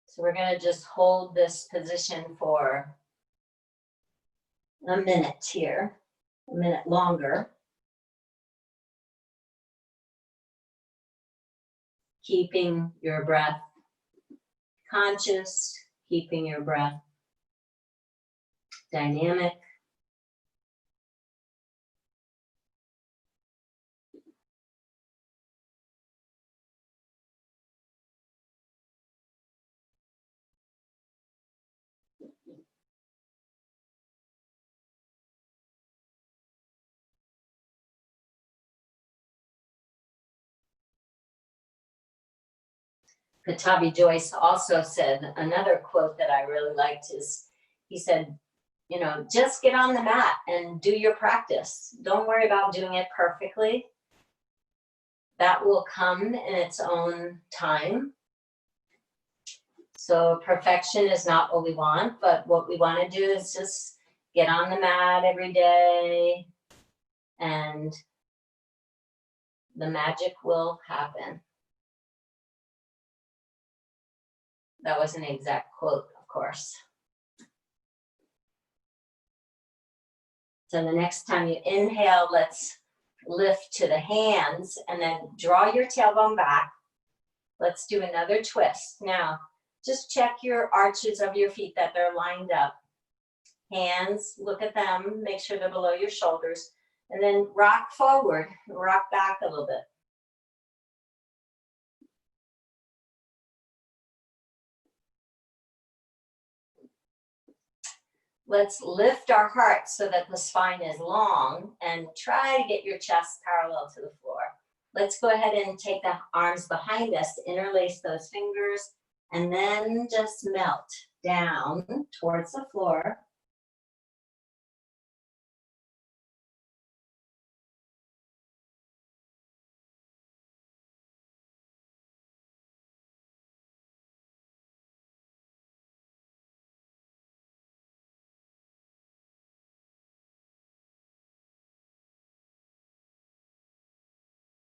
[SPEAKER 1] So we're going to just hold this position for a minute here, a minute longer. Keeping your breath conscious, keeping your breath dynamic. Patabi Joyce also said, another quote that I really liked is, he said, you know, just get on the mat and do your practice. Don't worry about doing it perfectly. That will come in its own time. So perfection is not what we want, but what we want to do is just get on the mat every day and the magic will happen. That was an exact quote, of course. So the next time you inhale, let's lift to the hands, and then draw your tailbone back. Let's do another twist. Now, just check your arches of your feet that they're lined up. Hands, look at them, make sure they're below your shoulders, and then rock forward, rock back a little bit. Let's lift our heart so that the spine is long and try to get your chest parallel to the floor. Let's go ahead and take the arms behind us, interlace those fingers, and then just melt down towards the floor.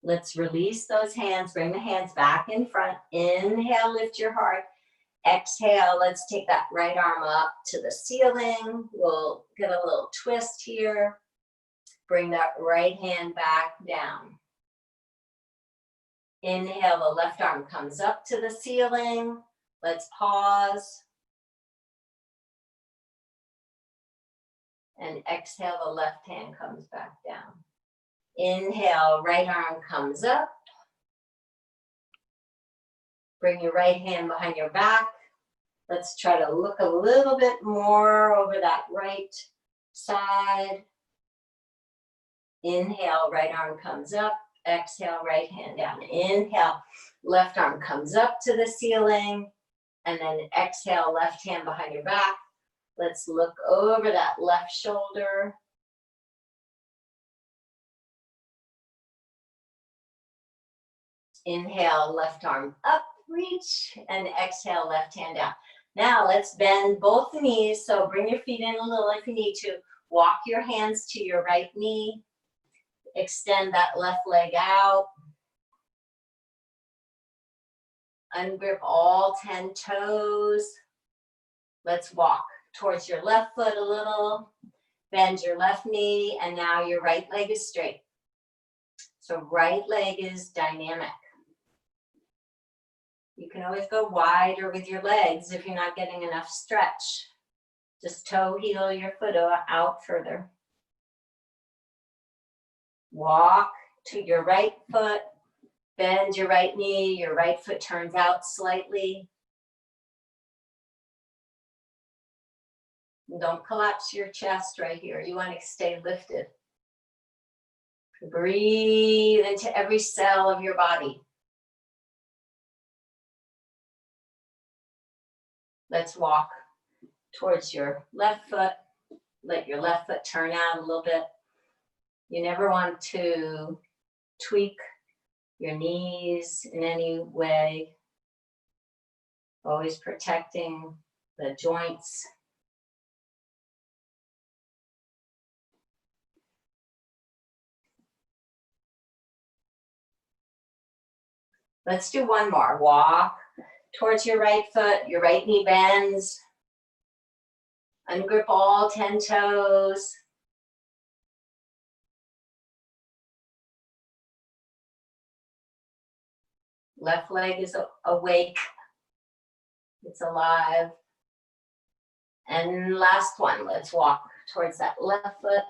[SPEAKER 1] Let's release those hands, bring the hands back in front. Inhale, lift your heart. Exhale, let's take that right arm up to the ceiling. We'll get a little twist here. Bring that right hand back down. Inhale, the left arm comes up to the ceiling. Let's pause. And exhale, the left hand comes back down. Inhale, right arm comes up. Bring your right hand behind your back. Let's try to look a little bit more over that right side. Inhale, right arm comes up. Exhale, right hand down. Inhale, left arm comes up to the ceiling. And then exhale, left hand behind your back. Let's look over that left shoulder. Inhale, left arm up, reach, and exhale, left hand down. Now let's bend both knees, so bring your feet in a little if you need to. Walk your hands to your right knee. Extend that left leg out. Ungrip all 10 toes. Let's walk towards your left foot a little. Bend your left knee, and now your right leg is straight. So right leg is dynamic. You can always go wider with your legs if you're not getting enough stretch. Just toe heel your foot out further. Walk to your right foot, bend your right knee, your right foot turns out slightly. Don't collapse your chest right here. You want to stay lifted. Breathe into every cell of your body. Let's walk towards your left foot. Let your left foot turn out a little bit. You never want to tweak your knees in any way. Always protecting the joints. Let's do one more. Walk towards your right foot. Your right knee bends. Ungrip all 10 toes. Left leg is awake. It's alive. And last one. Let's walk towards that left foot.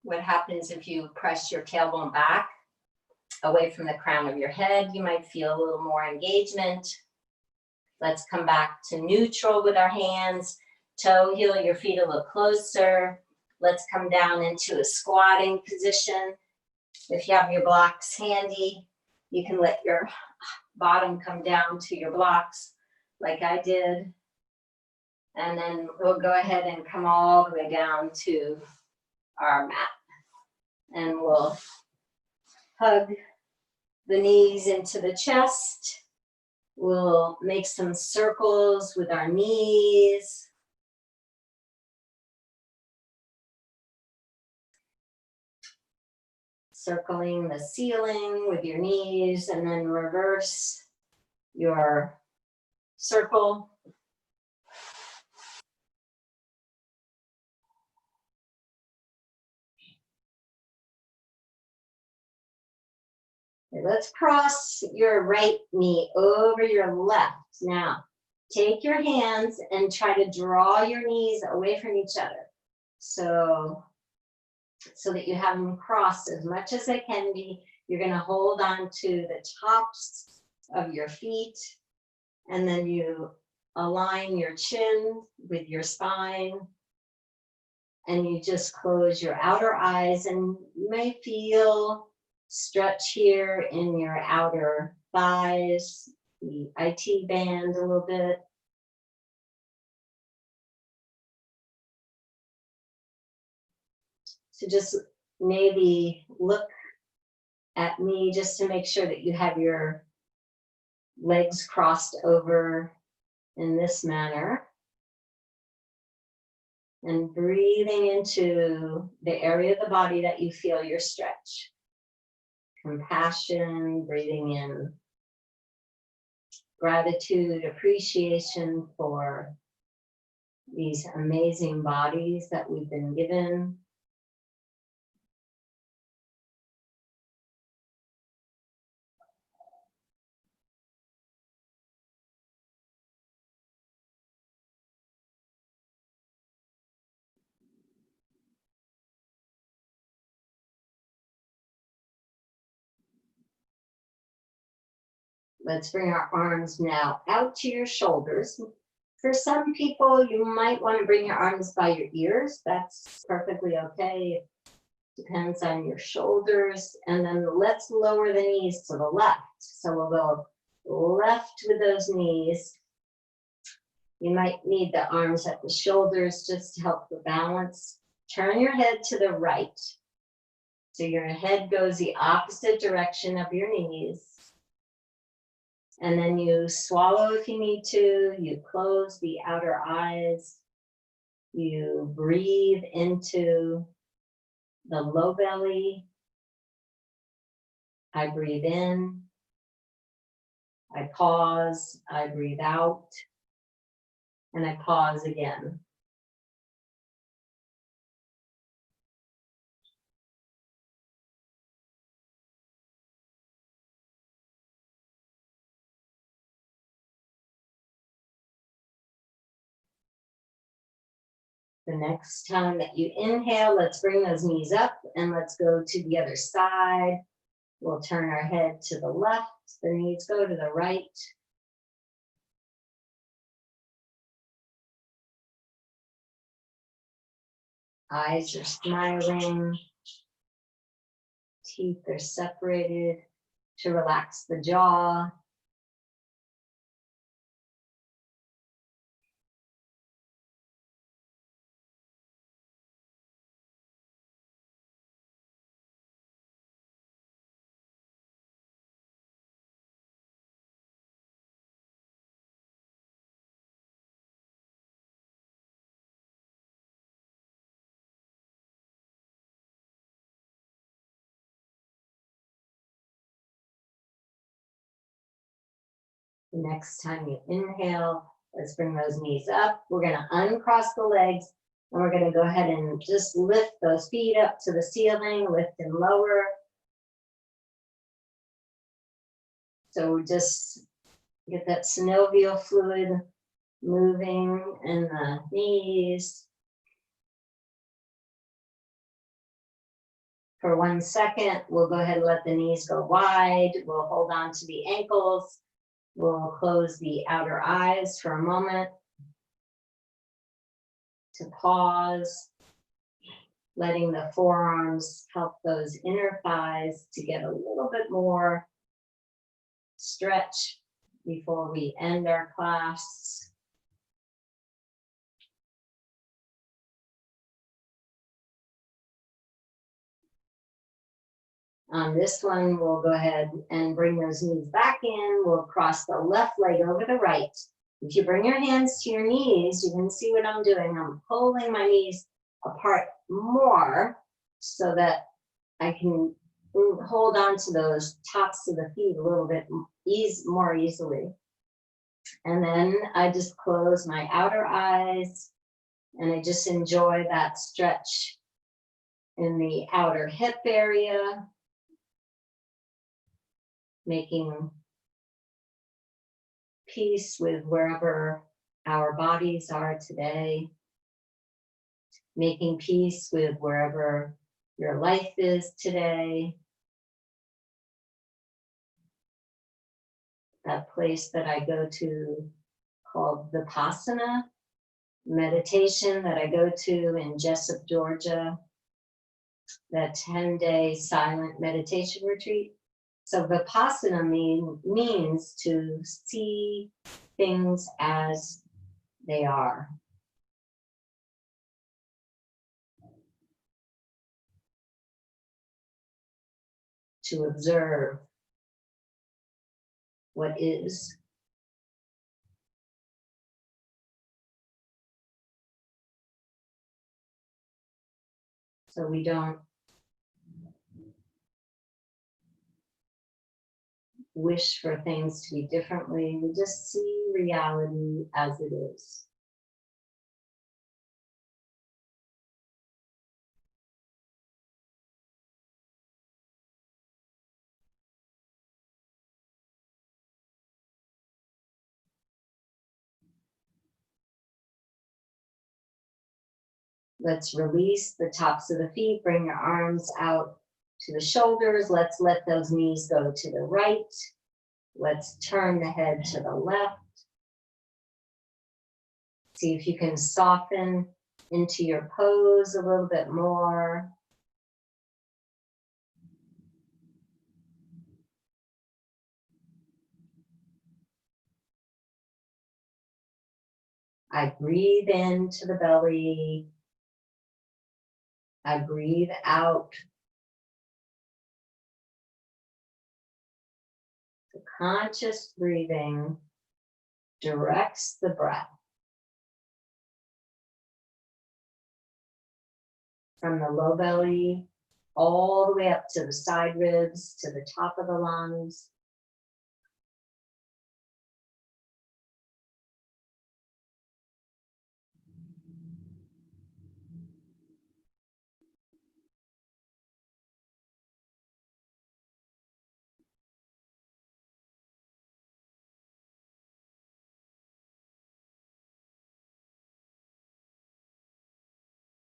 [SPEAKER 1] What happens if you press your tailbone back away from the crown of your head? You might feel a little more engagement. Let's come back to neutral with our hands. Toe heel your feet a little closer. Let's come down into a squatting position. If you have your blocks handy, you can let your bottom come down to your blocks like I did. And then we'll go ahead and come all the way down to our mat. And we'll hug the knees into the chest. We'll make some circles with our knees. circling the ceiling with your knees, and then reverse your circle. Okay, let's cross your right knee over your left. Now, take your hands and try to draw your knees away from each other. So that you have them crossed as much as they can be. You're going to hold on to the tops of your feet, and then you align your chin with your spine, and you just close your outer eyes, and you may feel stretch here in your outer thighs, the IT band a little bit. So just maybe look at me just to make sure that you have your legs crossed over in this manner. And breathing into the area of the body that you feel your stretch. Compassion, breathing in gratitude, appreciation for these amazing bodies that we've been given. Let's bring our arms now out to your shoulders. For some people, you might want to bring your arms by your ears. That's perfectly okay. Depends on your shoulders. And then let's lower the knees to the left. So we'll go left with those knees. You might need the arms at the shoulders just to help the balance. Turn your head to the right. So your head goes the opposite direction of your knees. And then you swallow if you need to. You close the outer eyes. You breathe into the low belly. I breathe in. I pause. I breathe out. And I pause again. The next time that you inhale, let's bring those knees up and let's go to the other side. We'll turn our head to the left. The knees go to the right. Eyes are smiling. Teeth are separated to relax the jaw. The next time you inhale, let's bring those knees up. We're going to uncross the legs, and we're going to go ahead and just lift those feet up to the ceiling, lift and lower. So we just get that synovial fluid moving in the knees. For 1 second, we'll go ahead and let the knees go wide. We'll hold on to the ankles. We'll close the outer eyes for a moment to pause, letting the forearms help those inner thighs to get a little bit more stretch before we end our class. On this one, we'll go ahead and bring those knees back in. We'll cross the left leg over the right. If you bring your hands to your knees, you can see what I'm doing. I'm pulling my knees apart more so that I can
[SPEAKER 2] hold on to those tops of the feet a little bit more easily. And then I just close my outer eyes and I just enjoy that stretch in the outer hip area, making peace with wherever our bodies are today, making peace with wherever your life is today, that place that I go to called Vipassana meditation that I go to in Jessup, Georgia, that 10-day silent meditation retreat. So Vipassana means to see things as they are. To observe what is. So we don't wish for things to be differently. We just see reality as it is. Let's release the tops of the feet. Bring your arms out to the shoulders. Let's let those knees go to the right. Let's turn the head to the left. See if you can soften into your pose a little bit more. I breathe into the belly. I breathe out. The conscious breathing directs the breath from the low belly all the way up to the side ribs, to the top of the lungs.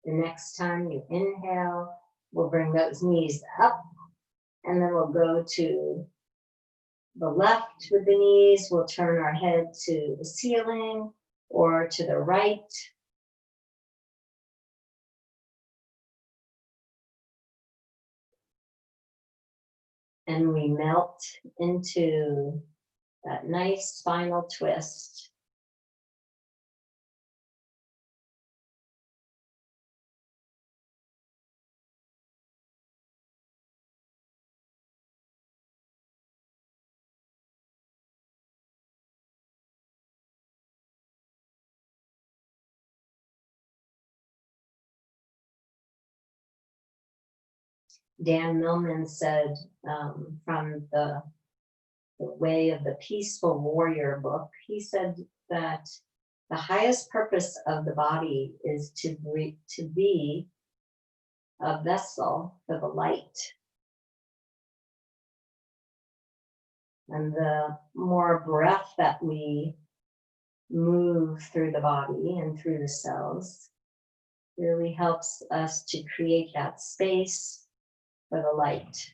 [SPEAKER 2] The next time you inhale, we'll bring those knees up, and then we'll go to the left with the knees. We'll turn our head to the ceiling or to the right. And we melt into that nice spinal twist. Dan Millman said from the Way of the Peaceful Warrior book, he said that the highest purpose of the body is to be a vessel for the light. And the more breath that we move through the body and through the cells really helps us to create that space for the light.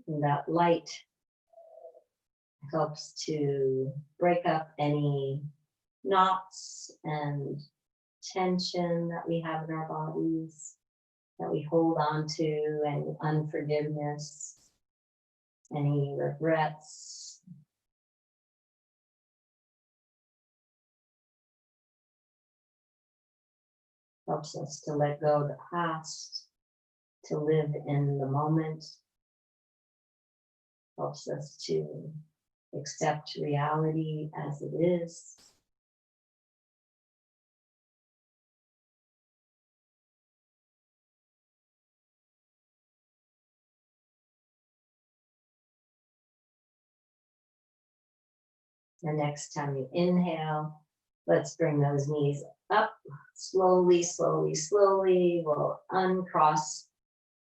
[SPEAKER 2] And that light helps to break up any knots and tension that we have in our bodies, that we hold on to, any unforgiveness, any regrets. Helps us to let go of the past, to live in the moment. Helps us to Accept reality as it is. The next time you inhale, let's bring those knees up slowly, slowly, slowly. We'll uncross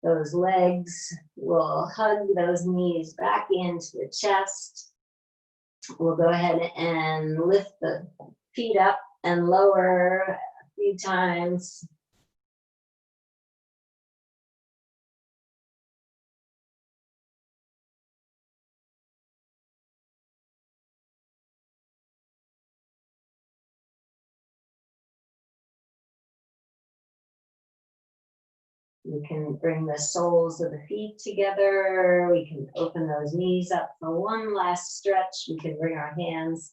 [SPEAKER 2] those legs. We'll hug those knees back into the chest. We'll go ahead and lift the feet up and lower a few times. We can bring the soles of the feet together. We can open those knees up for one last stretch. We can bring our hands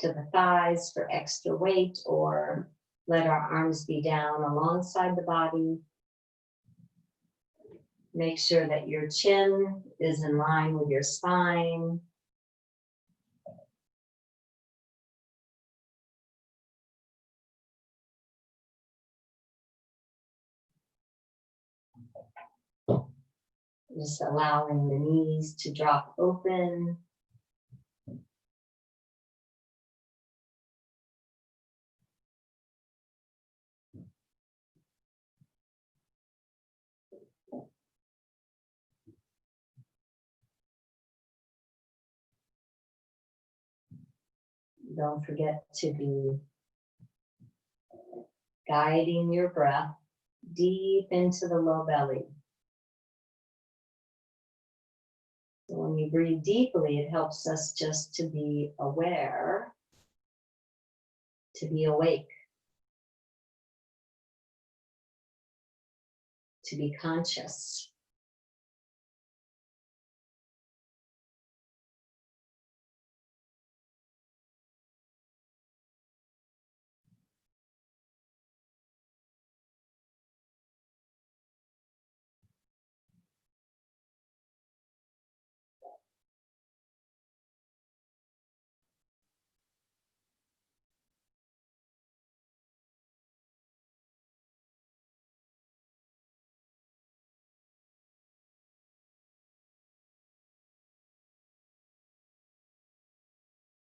[SPEAKER 2] to the thighs for extra weight, or let our arms be down alongside the body. Make sure that your chin is in line with your spine. Just allowing the knees to drop open. Don't forget to be guiding your breath deep into the low belly. So when you breathe deeply, it helps us just to be aware, to be awake, to be conscious.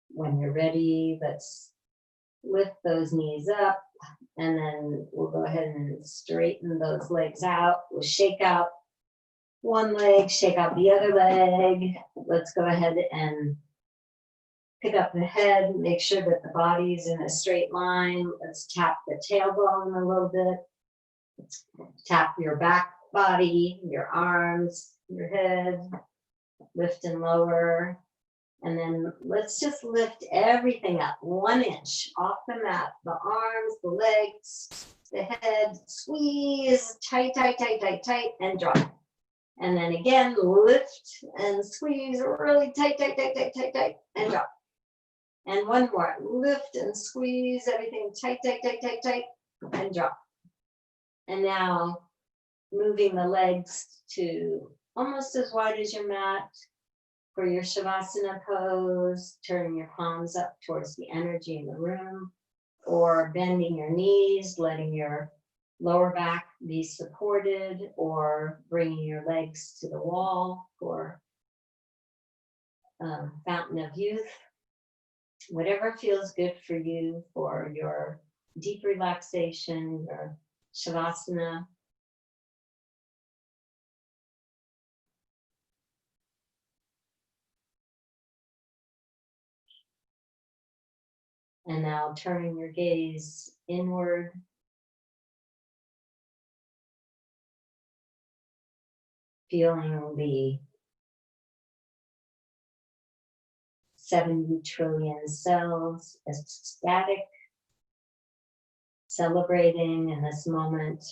[SPEAKER 2] When you're ready, let's lift those knees up, and then we'll go ahead and straighten those legs out. We'll shake out one leg, shake out the other leg. Let's go ahead and pick up the head, make sure that the body is in a straight line. Let's tap the tailbone a little bit. Tap your back body, your arms, your head, lift and lower. And then let's just lift everything up 1 inch off the mat. The arms, the legs, the head, squeeze, tight, tight, tight, tight, tight, and drop. And then again, lift and squeeze really tight, tight, tight, tight, tight, tight, and drop. And one more, lift and squeeze everything tight, tight, tight, tight, tight, and drop. And now moving the legs to almost as wide as your mat. For your Shavasana pose, turning your palms up towards the energy in the room, or bending your knees, letting your lower back be supported, or bringing your legs to the wall for Fountain of Youth. Whatever feels good for you for your deep relaxation, your Shavasana. And now turning your gaze inward. Feeling the 70 trillion cells ecstatic, celebrating in this moment.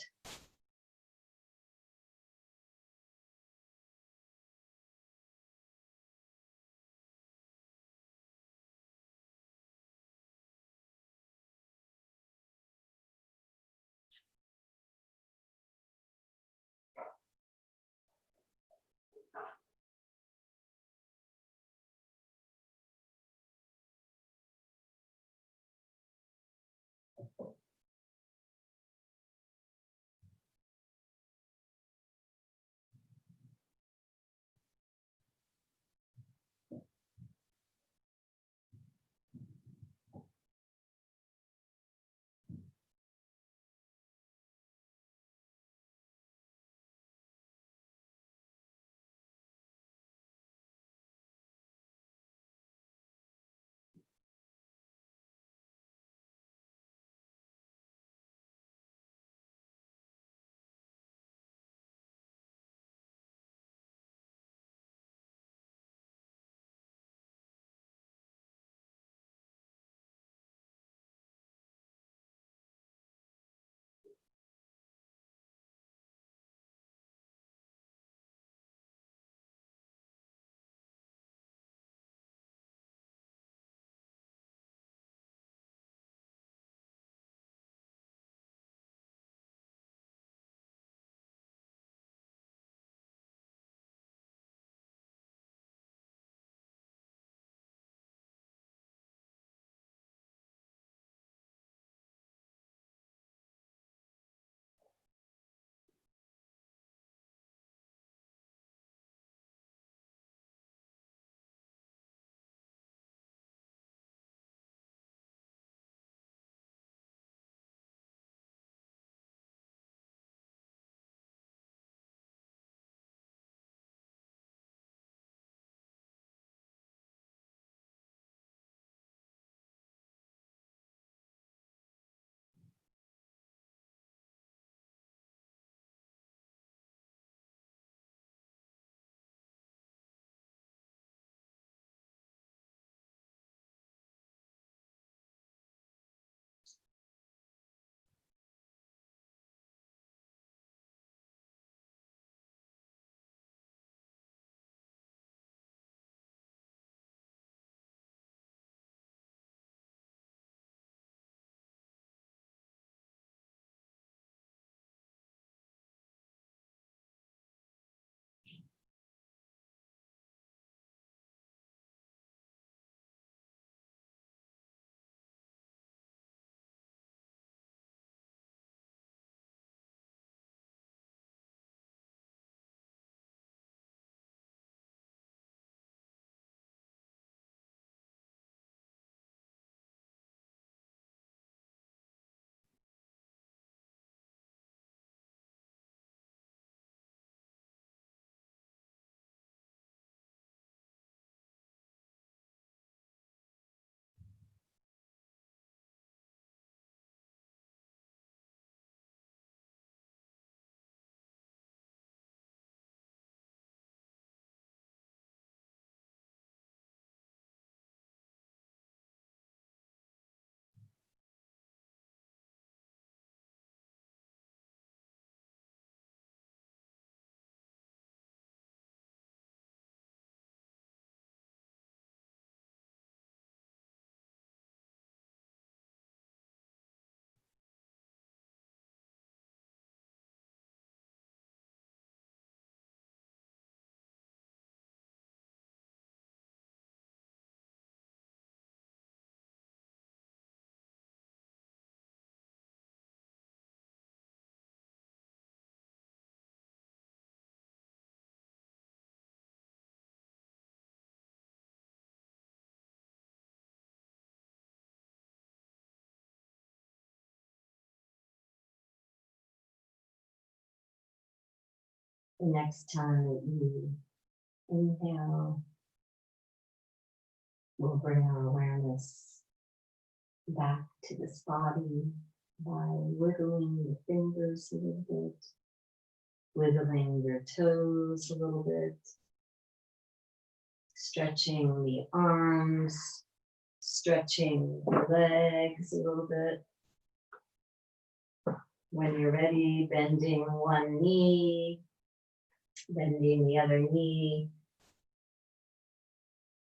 [SPEAKER 2] the next time that you inhale, we'll bring our awareness back to this body by wiggling your fingers a little bit, wiggling your toes a little bit, stretching the arms, stretching the legs a little bit. When you're ready, bending one knee, bending the other knee,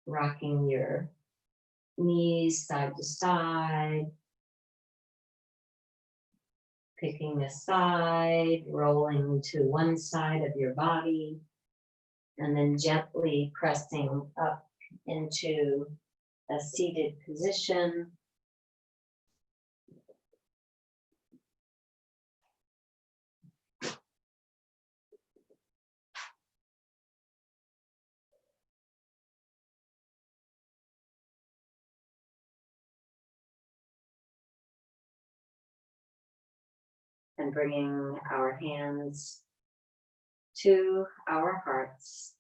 [SPEAKER 2] rocking your knees side to side, picking a side, rolling to one side of your body, and then gently pressing up into a seated position. And bringing our hands to our hearts,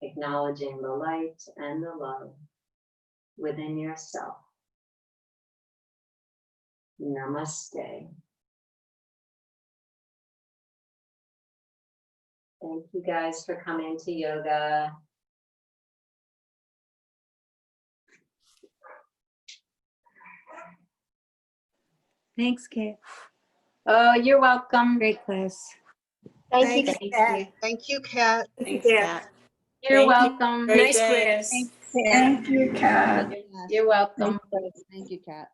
[SPEAKER 2] acknowledging the light and the love within yourself. Namaste. Thank you guys for coming to yoga.
[SPEAKER 3] Thanks, Kate.
[SPEAKER 1] Oh, you're welcome.
[SPEAKER 3] Great class.
[SPEAKER 4] Thank you,
[SPEAKER 2] Thank
[SPEAKER 4] Kat.
[SPEAKER 2] you.
[SPEAKER 4] Thank you, Kat.
[SPEAKER 5] Thanks, Kat.
[SPEAKER 1] You're
[SPEAKER 5] Thank you.
[SPEAKER 1] welcome.
[SPEAKER 5] Great
[SPEAKER 3] Nice
[SPEAKER 5] day.
[SPEAKER 3] quiz.
[SPEAKER 4] Thank you, Kat.
[SPEAKER 1] You're welcome.
[SPEAKER 4] Thank you, Kat.